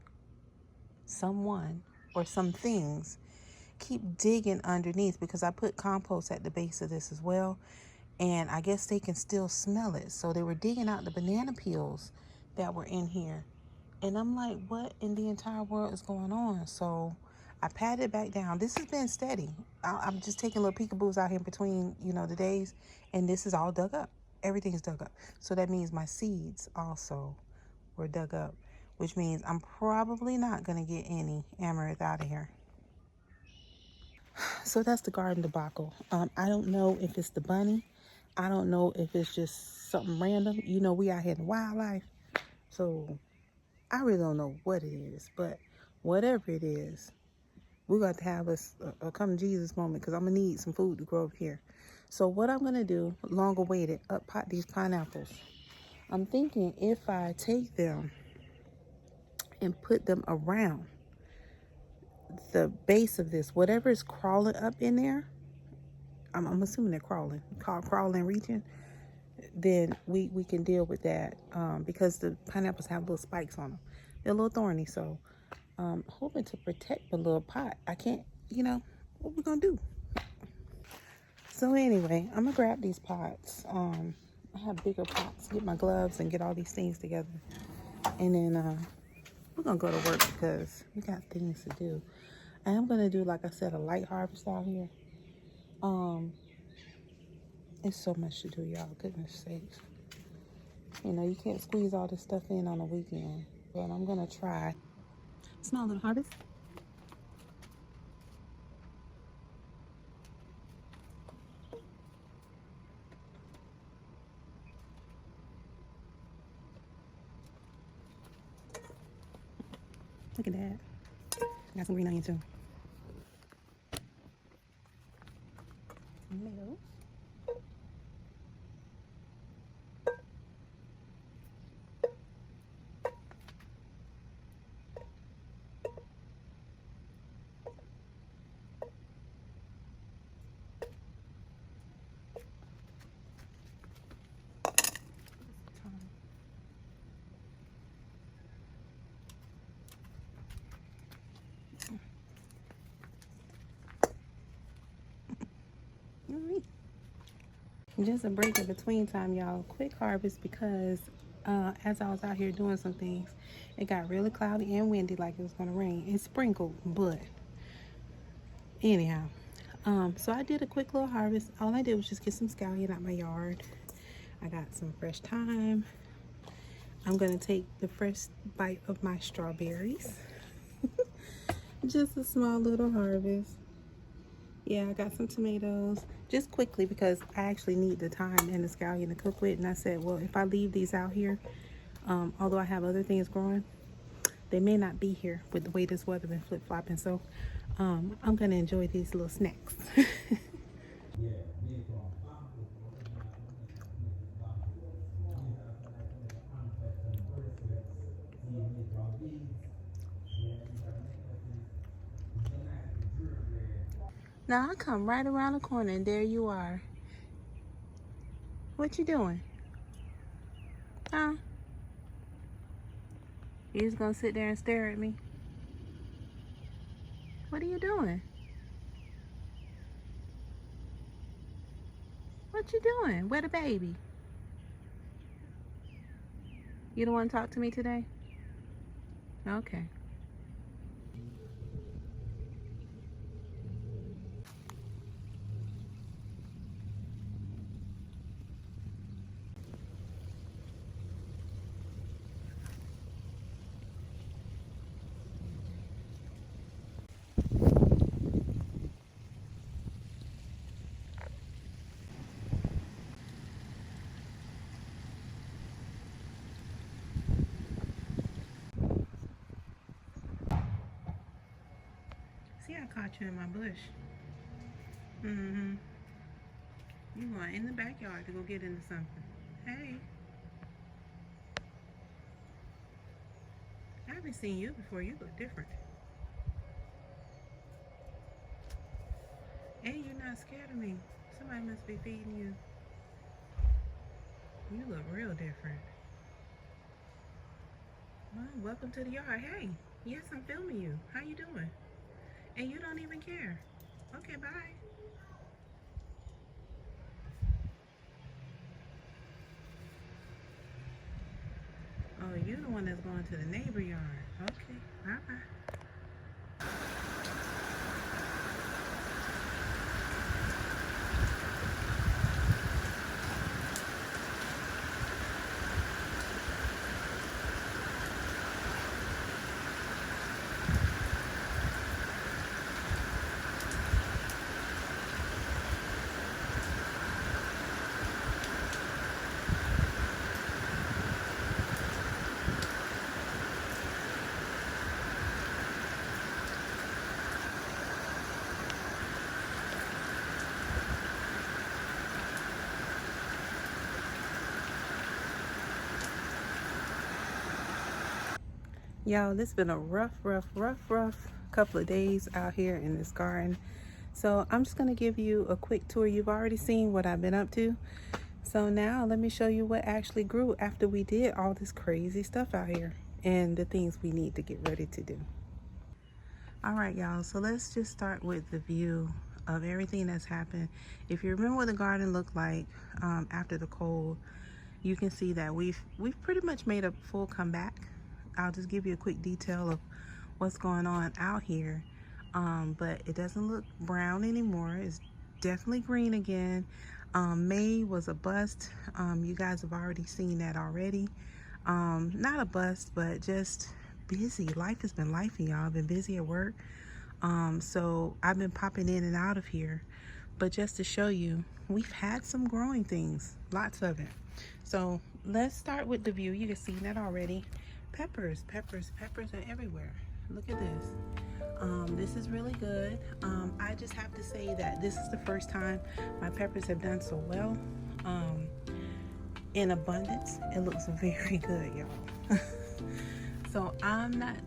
A: or some things keep digging underneath, because I put compost at the base of this as well, and I guess they can still smell it. So they were digging out the banana peels that were in here, and I'm like, what in the entire world is going on? So I patted it back down. This has been steady. I'm just taking little peekaboos out here in between, you know, the days, and this is all dug up. Everything's dug up. So that means my seeds also were dug up, which means I'm probably not going to get any amaranth out of here. So that's the garden debacle. I don't know if it's the bunny. I don't know if it's just something random. You know, we out here in wildlife, so I really don't know what it is. But whatever it is, we're going to have a come to Jesus moment, because I'm going to need some food to grow up here. So what I'm going to do, long awaited, up pot these pineapples. I'm thinking if I take them and put them around the base of this, whatever is crawling up in there, I'm assuming they're crawling, reaching. then we can deal with that, because the pineapples have little spikes on them. They're a little thorny, so hoping to protect the little pot. I can't, what we gonna do? So anyway, I'm gonna grab these pots. I have bigger pots, get my gloves and get all these things together. And then we're gonna go to work because we got things to do. I am gonna do, like I said, a light harvest out here. It's so much to do, y'all. Goodness sakes. You can't squeeze all this stuff in on a weekend, but I'm gonna try. Small little harvest. Look at that. Got some green onion too. Tomatoes. Just a break in between time, y'all. Quick harvest because as I was out here doing some things, it got really cloudy and windy, like it was gonna rain. It sprinkled, but anyhow, so I did a quick little harvest. All I did was just get some scallion out my yard. I got some fresh thyme. I'm gonna take the first bite of my strawberries. Just a small little harvest. Yeah, I got some tomatoes, just quickly because I actually need the thyme and the scallion to cook with. And I said, well, if I leave these out here, although I have other things growing, they may not be here with the way this weather been flip-flopping. So I'm gonna enjoy these little snacks. Now I come right around the corner and there you are. What you doing? Huh? You just gonna sit there and stare at me? What are you doing? What you doing? Where the baby? You don't want to talk to me today? Okay. See, I caught you in my bush. Mm-hmm. You going in the backyard to go get into something. Hey. I haven't seen you before. You look different. Hey, you're not scared of me. Somebody must be feeding you. You look real different. Well, welcome to the yard. Hey, yes, I'm filming you. How you doing? And you don't even care. Okay, bye. Oh, you're the one that's going to the neighbor yard. Okay, bye-bye. Y'all, this has been a rough couple of days out here in this garden. So I'm just going to give you a quick tour. You've already seen what I've been up to. So now let me show you what actually grew after we did all this crazy stuff out here and the things we need to get ready to do. All right, y'all, so let's just start with the view of everything that's happened. If you remember what the garden looked like after the cold, you can see that we've pretty much made a full comeback. I'll just give you a quick detail of what's going on out here. But it doesn't look brown anymore. It's definitely green again. May was a bust. You guys have already seen that already. Not a bust, but just busy. Life has been lifing, y'all. I've been busy at work. So I've been popping in and out of here. But just to show you, we've had some growing things, lots of it. So let's start with the view. You can see that already. Peppers are everywhere. Look at this. This is really good. I just have to say that this is the first time my peppers have done so well. In abundance, it looks very good, y'all. So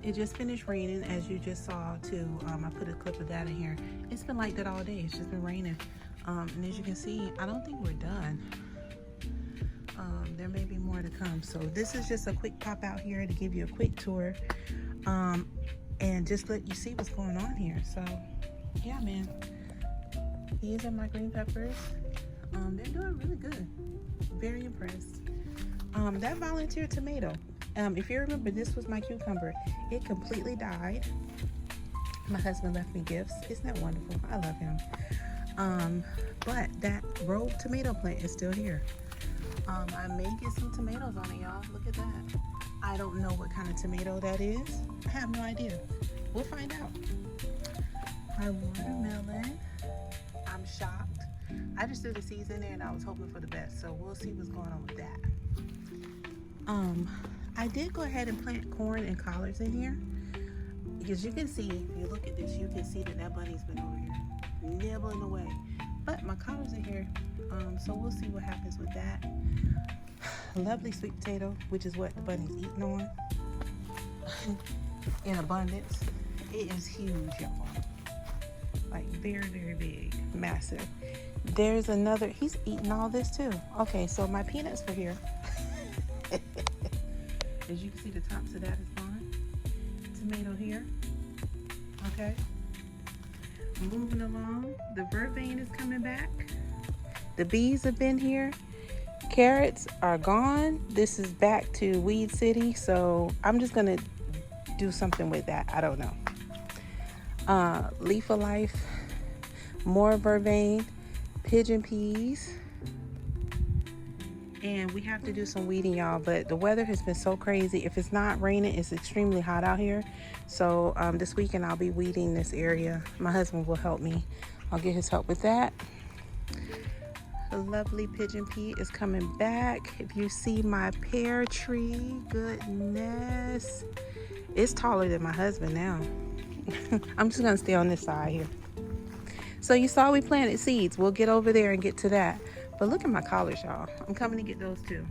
A: it just finished raining, as you just saw too. I put a clip of that in here. It's been like that all day. It's just been raining. And as you can see, I don't think we're done. There may be more to come. So this is just a quick pop out here to give you a quick tour. And just let you see what's going on here. So yeah, man, these are my green peppers. They're doing really good. Very impressed. That volunteer tomato, if you remember, this was my cucumber. It completely died. My husband left me gifts. Isn't that wonderful? I love him. But that rogue tomato plant is still here. I may get some tomatoes on it, y'all. Look at that. I don't know what kind of tomato that is. I have no idea. We'll find out. My watermelon, I'm shocked. I just threw the seeds in there and I was hoping for the best. So we'll see what's going on with that. I did go ahead and plant corn and collards in here. Because you can see, if you look at this, you can see that bunny's been over here nibbling away. But my collards are here. So we'll see what happens with that. Lovely sweet potato, which is what the bunny's eating on in abundance. It is huge, y'all. Like very, very big, massive. There's another, he's eating all this too. Okay, so my peanuts were here. As you can see, the tops of that is gone. Tomato here. Okay. Moving along, the vervain is coming back. The bees have been here. Carrots are gone. This is back to Weed City, so I'm just gonna do something with that. I don't know. Leaf of Life, more vervain, pigeon peas, and we have to do some weeding, y'all, but the weather has been so crazy. If it's not raining, it's extremely hot out here. So this weekend I'll be weeding this area. My husband will help me. I'll get his help with that. The lovely pigeon pea is coming back. If you see my pear tree, goodness, it's taller than my husband now. I'm just gonna stay on this side here. So you saw we planted seeds. We'll get over there and get to that. But look at my collards, y'all. I'm coming to get those too.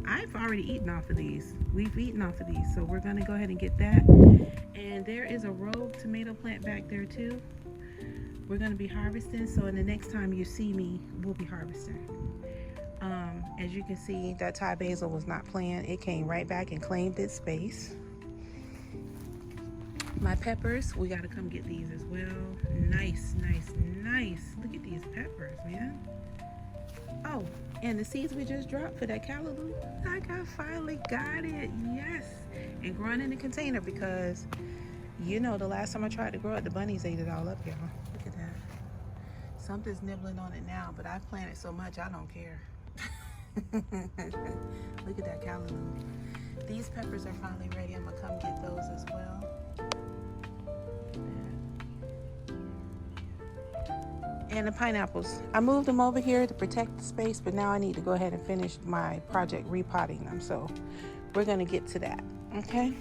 A: I've already eaten off of these. We've eaten off of these, so we're gonna go ahead and get that. And there is a rogue tomato plant back there too. We're gonna be harvesting, so in the next time you see me, we'll be harvesting. As you can see, that Thai basil was not playing. It came right back and claimed its space. My peppers, we gotta come get these as well. Nice, nice, nice. Look at these peppers, man. Oh, and the seeds we just dropped for that callaloo, I finally got it, yes. And growing in a container because, you know, the last time I tried to grow it, the bunnies ate it all up, y'all. Look at that. Something's nibbling on it now, but I've planted so much, I don't care. Look at that callaloo. These peppers are finally ready. I'm gonna come get those as well. And the pineapples. I moved them over here to protect the space, but now I need to go ahead and finish my project repotting them. So we're gonna get to that, okay?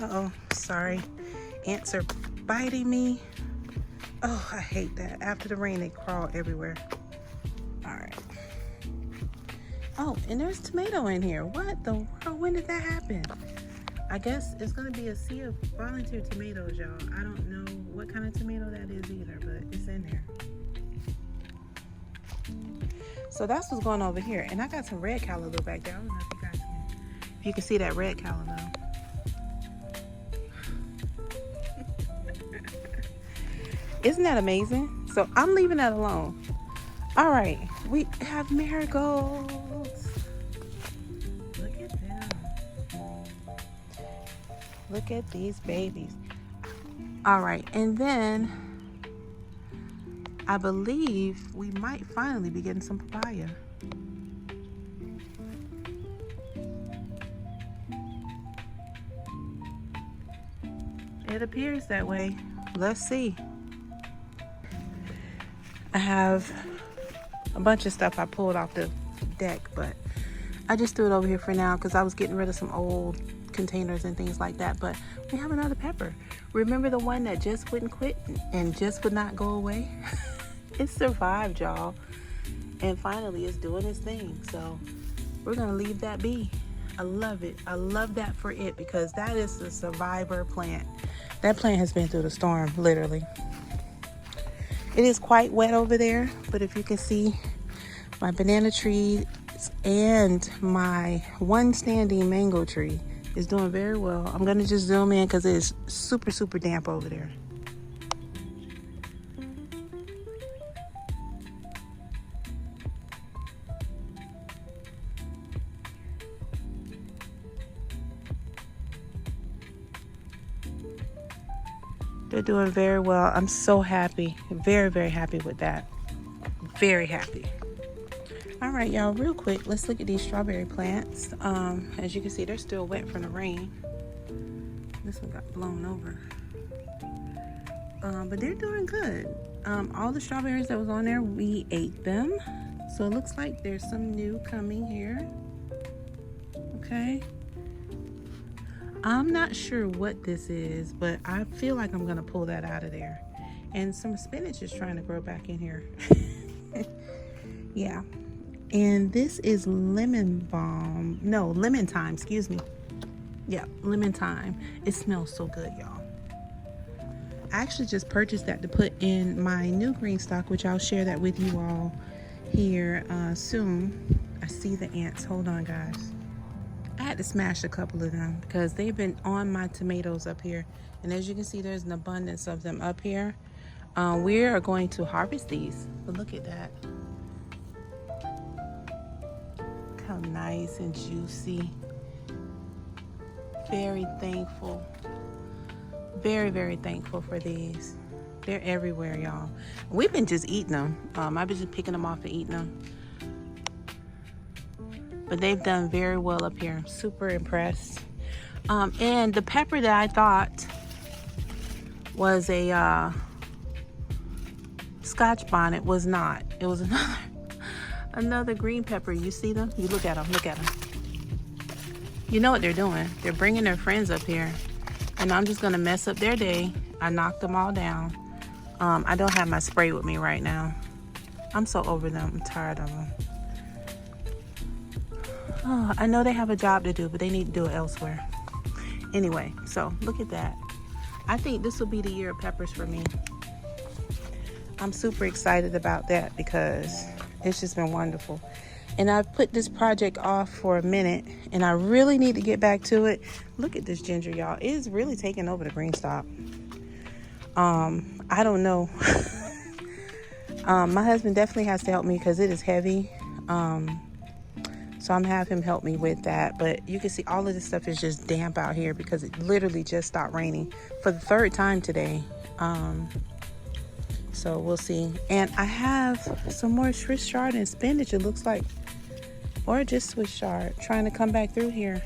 A: Uh-oh, sorry. Ants are biting me. Oh, I hate that. After the rain, they crawl everywhere. All right. Oh, and there's tomato in here. What the world? When did that happen? I guess it's gonna be a sea of volunteer tomatoes, y'all. I don't know what kind of tomato that is either, but it's in there. So that's what's going on over here. And I got some red calendar back there. I don't know if you can see that red calendar. Isn't that amazing? So I'm leaving that alone. All right, we have marigolds. Look at them. Look at these babies. All right, and then I believe we might finally be getting some papaya. It appears that way. Let's see. I have a bunch of stuff I pulled off the deck, but I just threw it over here for now because I was getting rid of some old containers and things like that. But we have another pepper. Remember the one that just wouldn't quit and just would not go away? It survived, y'all, and finally it's doing its thing. So we're gonna leave that be. I love it. I love that for it because that is the survivor plant. That plant has been through the storm, literally. It is quite wet over there, but if you can see my banana trees and my one standing mango tree is doing very well. I'm gonna just zoom in because it is super, super damp over there. They're doing very well. I'm so happy. Very, very happy with that. Very happy. All right, y'all, real quick, let's look at these strawberry plants. As you can see, they're still wet from the rain. This one got blown over. But they're doing good. All the strawberries that was on there, we ate them. So it looks like there's some new coming here. Okay. I'm not sure what this is, but I feel like I'm gonna pull that out of there. And some spinach is trying to grow back in here. Yeah. And this is lemon thyme, excuse me. Yeah, lemon thyme. It smells so good, y'all. I actually just purchased that to put in my new green stock, which I'll share that with you all here soon. I see the ants. Hold on, guys. I had to smash a couple of them because they've been on my tomatoes up here. And as you can see, there's an abundance of them up here. We are going to harvest these. But look at that. Look how nice and juicy. Very thankful. Very, very thankful for these. They're everywhere, y'all. We've been just eating them. I've been just picking them off and eating them. But they've done very well up here. I'm super impressed. And the pepper that I thought was a Scotch bonnet was not. It was another green pepper. You see them? You look at them. Look at them. You know what they're doing. They're bringing their friends up here. And I'm just going to mess up their day. I knocked them all down. I don't have my spray with me right now. I'm so over them. I'm tired of them. Oh, I know they have a job to do, but they need to do it elsewhere. Anyway, so look at that. I think this will be the year of peppers for me. I'm super excited about that because it's just been wonderful. And I've put this project off for a minute, and I really need to get back to it. Look at this ginger, y'all. It is really taking over the green stock. I don't know. My husband definitely has to help me because it is heavy. So I'm gonna have him help me with that. But you can see all of this stuff is just damp out here because it literally just stopped raining for the third time today. So we'll see. And I have some more Swiss chard and spinach, it looks like. Or just Swiss chard trying to come back through here.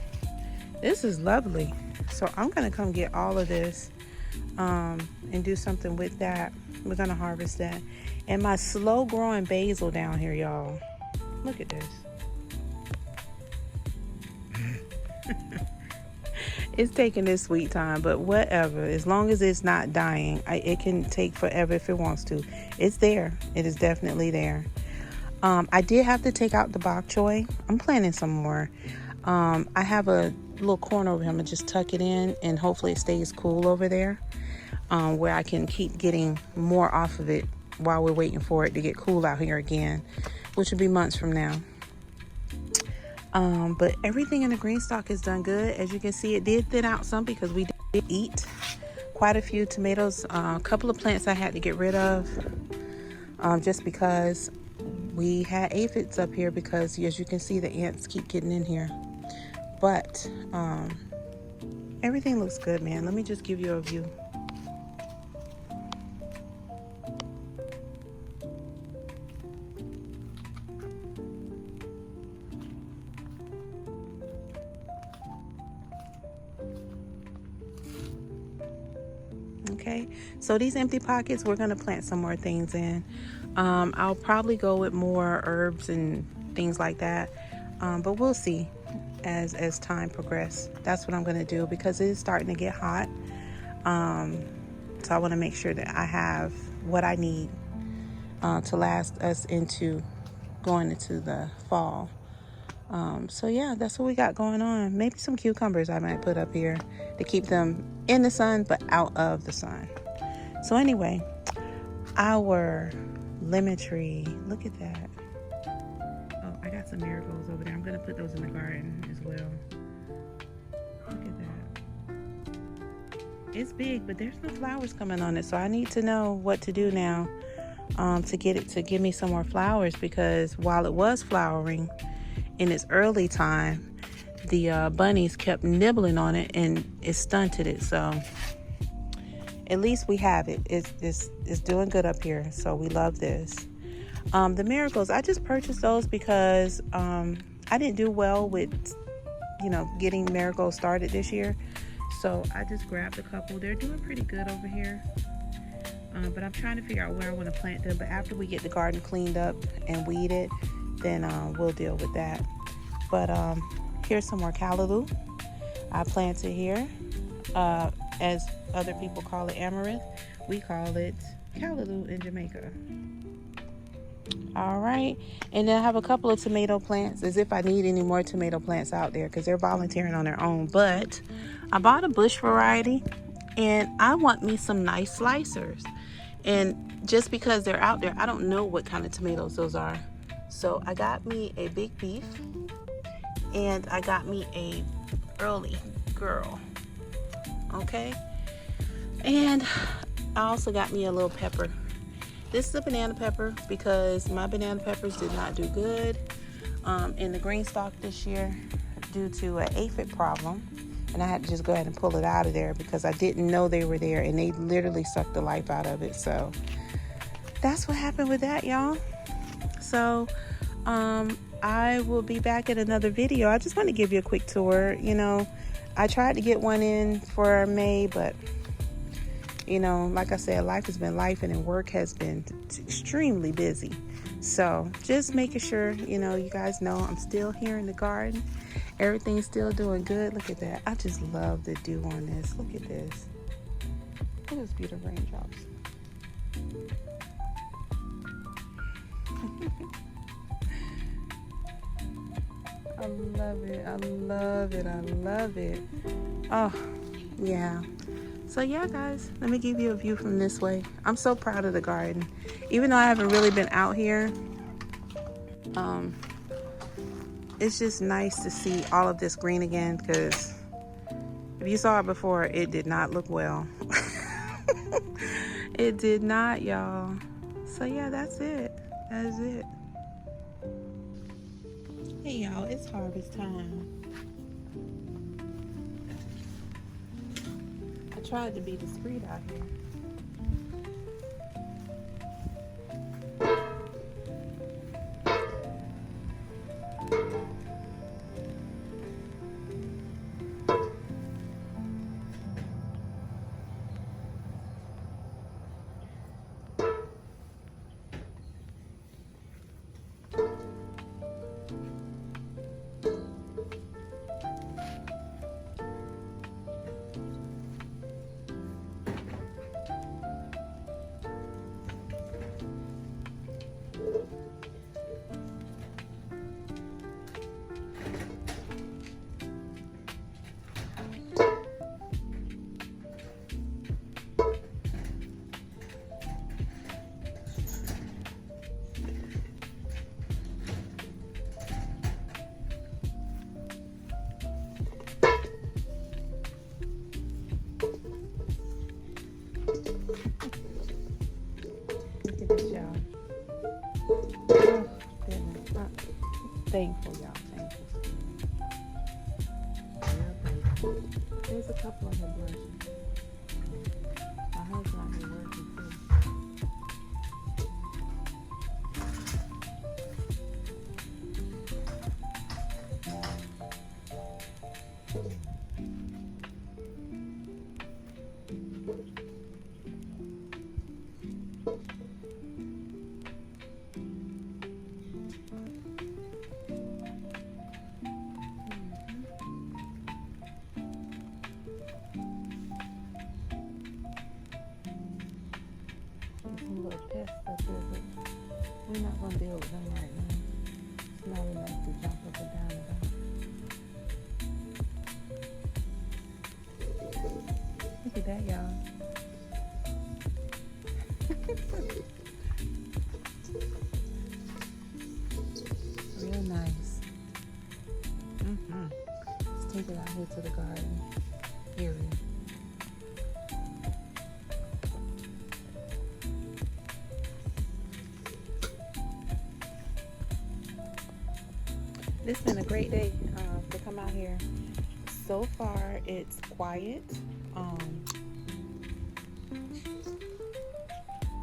A: This is lovely. So I'm gonna come get all of this and do something with that. We're gonna harvest that. And my slow growing basil down here, y'all. Look at this. It's taking this sweet time, but whatever. As long as it's not dying, it can take forever if it wants to. It's there. It is definitely there. I did have to take out the bok choy. I'm planting some more. I have a little corner over here. I'm gonna just tuck it in, and hopefully it stays cool over there, where I can keep getting more off of it while we're waiting for it to get cool out here again, which will be months from now. But everything in the green stock is done good. As you can see, it did thin out some because we did eat quite a few tomatoes. A couple of plants I had to get rid of just because we had aphids up here, because as you can see, the ants keep getting in here. But everything looks good, man. Let me just give you a view. Okay, so these empty pockets, we're going to plant some more things in. I'll probably go with more herbs and things like that, but we'll see as time progresses. That's what I'm going to do, because it is starting to get hot. So I want to make sure that I have what I need to last us into going into the fall. So yeah, that's what we got going on. Maybe some cucumbers I might put up here to keep them in the sun but out of the sun. So anyway, our lemon tree, look at that. Oh, I got some marigolds over there. I'm gonna put those in the garden as well. Look at that. It's big, but there's no flowers coming on it, so I need to know what to do now to get it to give me some more flowers, because while it was flowering in its early time, the bunnies kept nibbling on it and it stunted it. So at least we have it. It's doing good up here, so we love this. The marigolds, I just purchased those because I didn't do well with getting marigolds started this year, so I just grabbed a couple. They're doing pretty good over here, but I'm trying to figure out where I want to plant them. But after we get the garden cleaned up and weeded, then we'll deal with that. But here's some more callaloo I planted here. As other people call it amaranth, we call it callaloo in Jamaica. All right, and then I have a couple of tomato plants, as if I need any more tomato plants out there, because they're volunteering on their own. But I bought a bush variety, and I want me some nice slicers. And just because they're out there, I don't know what kind of tomatoes those are. So I got me a big beef, and I got me a early girl. Okay, and I also got me a little pepper. This is a banana pepper because my banana peppers did not do good in the green stock this year due to an aphid problem, and I had to just go ahead and pull it out of there because I didn't know they were there, and they literally sucked the life out of it. So that's what happened with that, y'all. So I will be back in another video. I just want to give you a quick tour. I tried to get one in for May, but like I said, life has been life, and work has been extremely busy. So just making sure, you guys know I'm still here in the garden. Everything's still doing good. Look at that. I just love the dew on this. Look at this. Look at those beautiful raindrops. I love it. I love it. I love it. Oh, yeah. So yeah, guys, let me give you a view from this way. I'm so proud of the garden. Even though I haven't really been out here, it's just nice to see all of this green again, because if you saw it before, it did not look well. It did not, y'all. So yeah, that's it. That's it. Hey y'all, it's harvest time. I tried to be discreet out here. at this, y'all. Oh, goodness. I'm thankful, y'all. Thankful. Real thankful. There's a couple of them brushing. My husband out here working too. Some little pests up there, but we're not going to deal with them right now. It's not enough to jump up and down about. Look at that, y'all. Real nice. Let's take it out here to the garden area. This has been a great day to come out here. So far, it's quiet.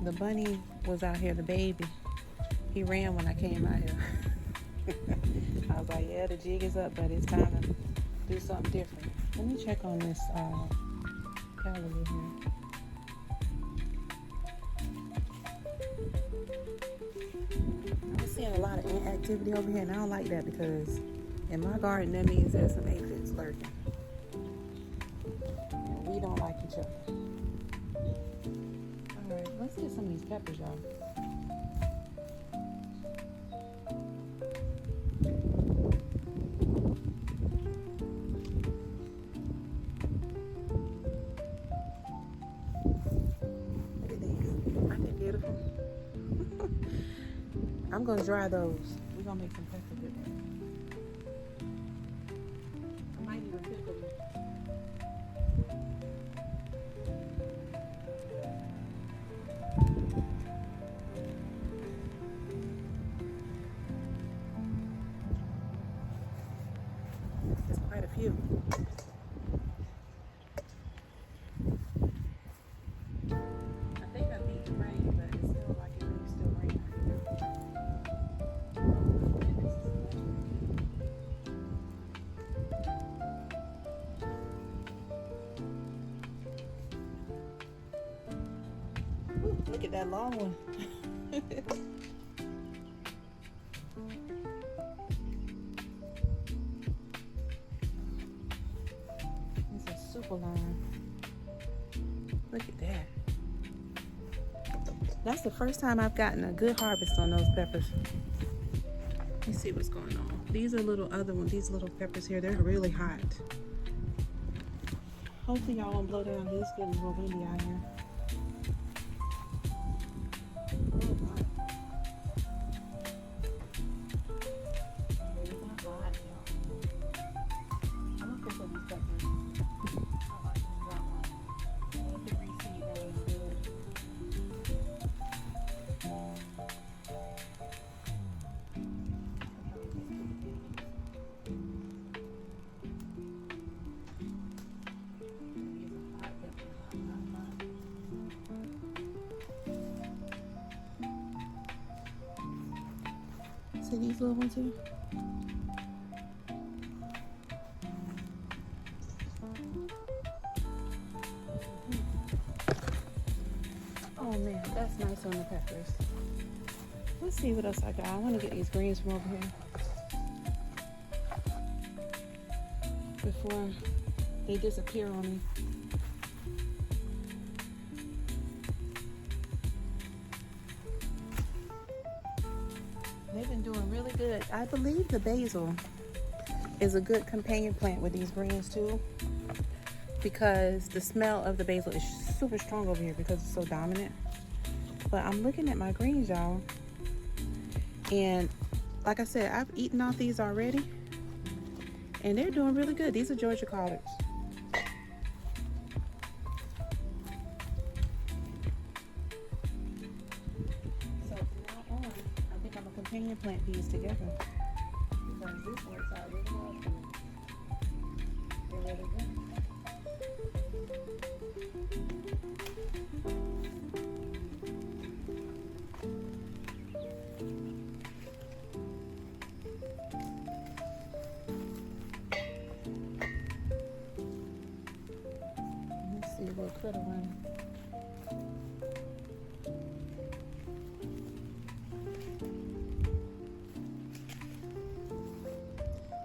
A: The bunny was out here, the baby. He ran when I came out here. I was like, yeah, the jig is up, but it's time to do something different. Let me check on this calorie here. I'm seeing a lot of inactivity over here, and I don't like that because in my garden, that means there's some aphids lurking. And we don't like each other. Alright, let's get some of these peppers, y'all. Look at these. Aren't they beautiful? I'm going to dry those. We're going to make some peppers with them. I might even pickle them. There's quite a few. I think I beat the rain, but it still like it may still rain out here. Ooh, look at that long one. It's a super long. Look at that. That's the first time I've gotten a good harvest on those peppers. Let me see what's going on. These are little other ones. These little peppers here, they're really hot. Hopefully y'all won't blow down. It's getting a little windy out here. See these little ones here? Oh man, that's nice on the peppers. Let's see what else I got. I want to get these greens from over here before they disappear on me. They've been doing really good. I believe the basil is a good companion plant with these greens too, because the smell of the basil is super strong over here because it's so dominant. But I'm looking at my greens, y'all, and like I said, I've eaten off these already and they're doing really good. These are Georgia collards. companion plant these together because this works out really well for me. They're really good. Let's see a little critter running.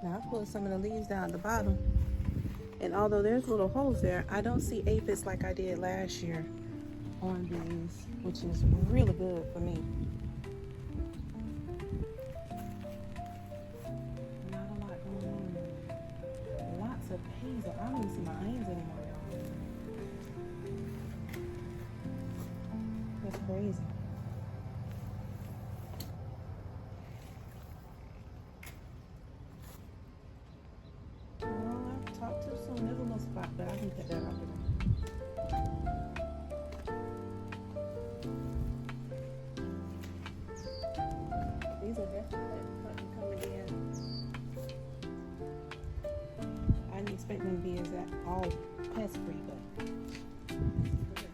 A: Now I pulled some of the leaves down at the bottom, and although there's little holes there, I don't see aphids like I did last year on these, which is really good for me. Not a lot going on there. Lots of hazel. I don't even see my onions anymore, y'all. That's crazy. Talk too soon. There's a little spot, but I can cut that out today. These are definitely cut and coming in. I didn't expect them to be as all pest free, but this is good.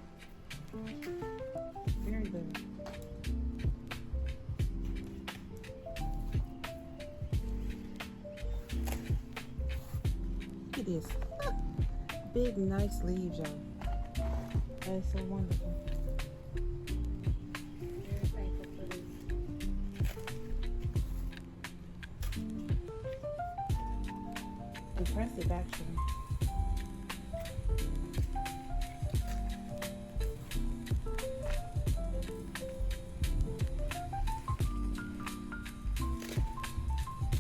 A: Very good. Look at this. Big, nice leaves, y'all. That is so wonderful. Very thankful for this. Impressive, actually.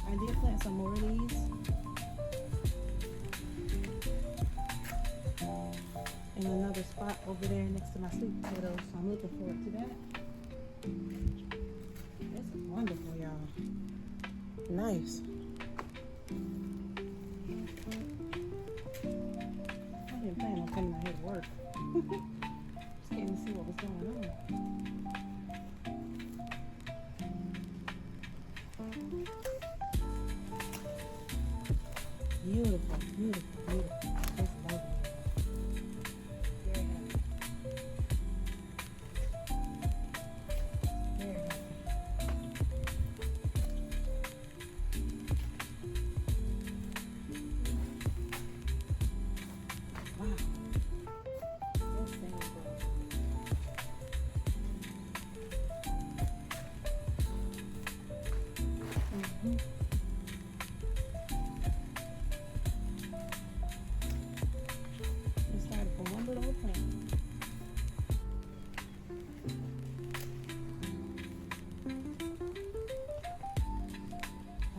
A: I did plant some more of these. In another spot over there next to my sweet potatoes, so I'm looking forward to that. This is wonderful, y'all. Nice. I didn't plan on coming out here to work. Just came to see what was going on. Beautiful, beautiful, beautiful. That's lovely. It started from one little plant.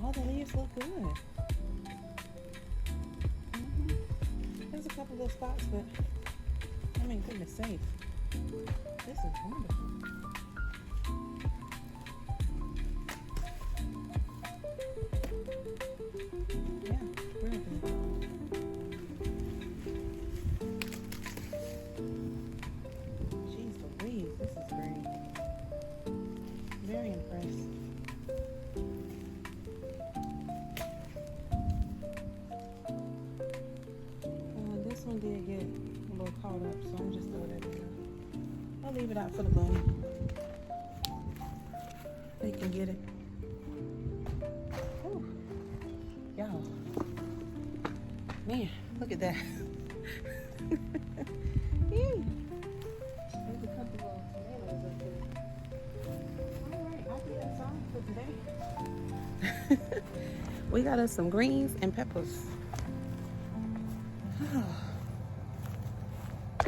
A: All the leaves look good. There's a couple little spots, but I mean, goodness sake, this is wonderful. Very impressed. This one did get a little caught up, so I'm just throwing that in there. I'll leave it out for the bloom. They can get it. Whew. Y'all. Man, look at that. There's a couple of tomatoes up there. Alright, I think that's all for today. We got us some greens and peppers.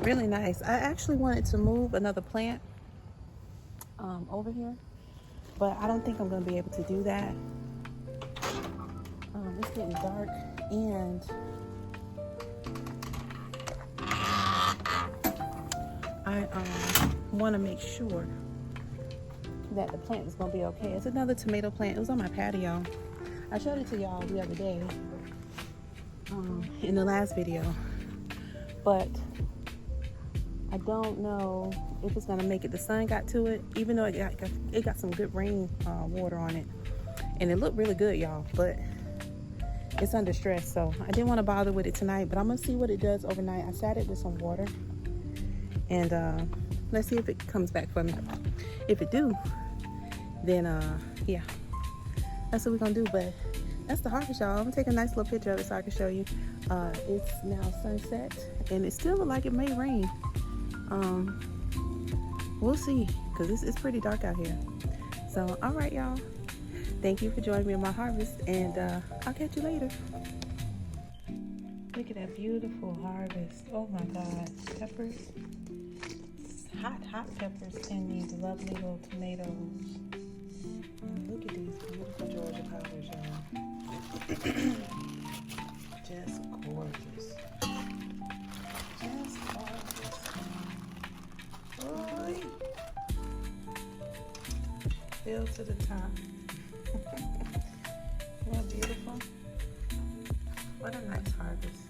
A: Really nice. I actually wanted to move another plant over here, but I don't think I'm going to be able to do that. It's getting dark, and I want to make sure that the plant is going to be okay. It's another tomato plant. It was on my patio. I showed it to y'all the other day in the last video, but I don't know if it's gonna make it. The sun got to it, even though it got some good rain water on it, and it looked really good, y'all. But it's under stress, so I didn't want to bother with it tonight. But I'm gonna see what it does overnight. I sat it with some water, and let's see if it comes back for me. If it do, then yeah, that's what we're gonna do. But that's the harvest, y'all. I'm gonna take a nice little picture of it so I can show you. It's now sunset, and it still look like it may rain. We'll see, because it's pretty dark out here. So, all right, y'all. Thank you for joining me on my harvest, and I'll catch you later. Look at that beautiful harvest. Oh my God. Peppers. Hot peppers, and these lovely little tomatoes. And look at these beautiful Georgia colors, y'all. Just gorgeous. Just gorgeous. Boy. Fill to the top. Isn't that beautiful? What a nice harvest.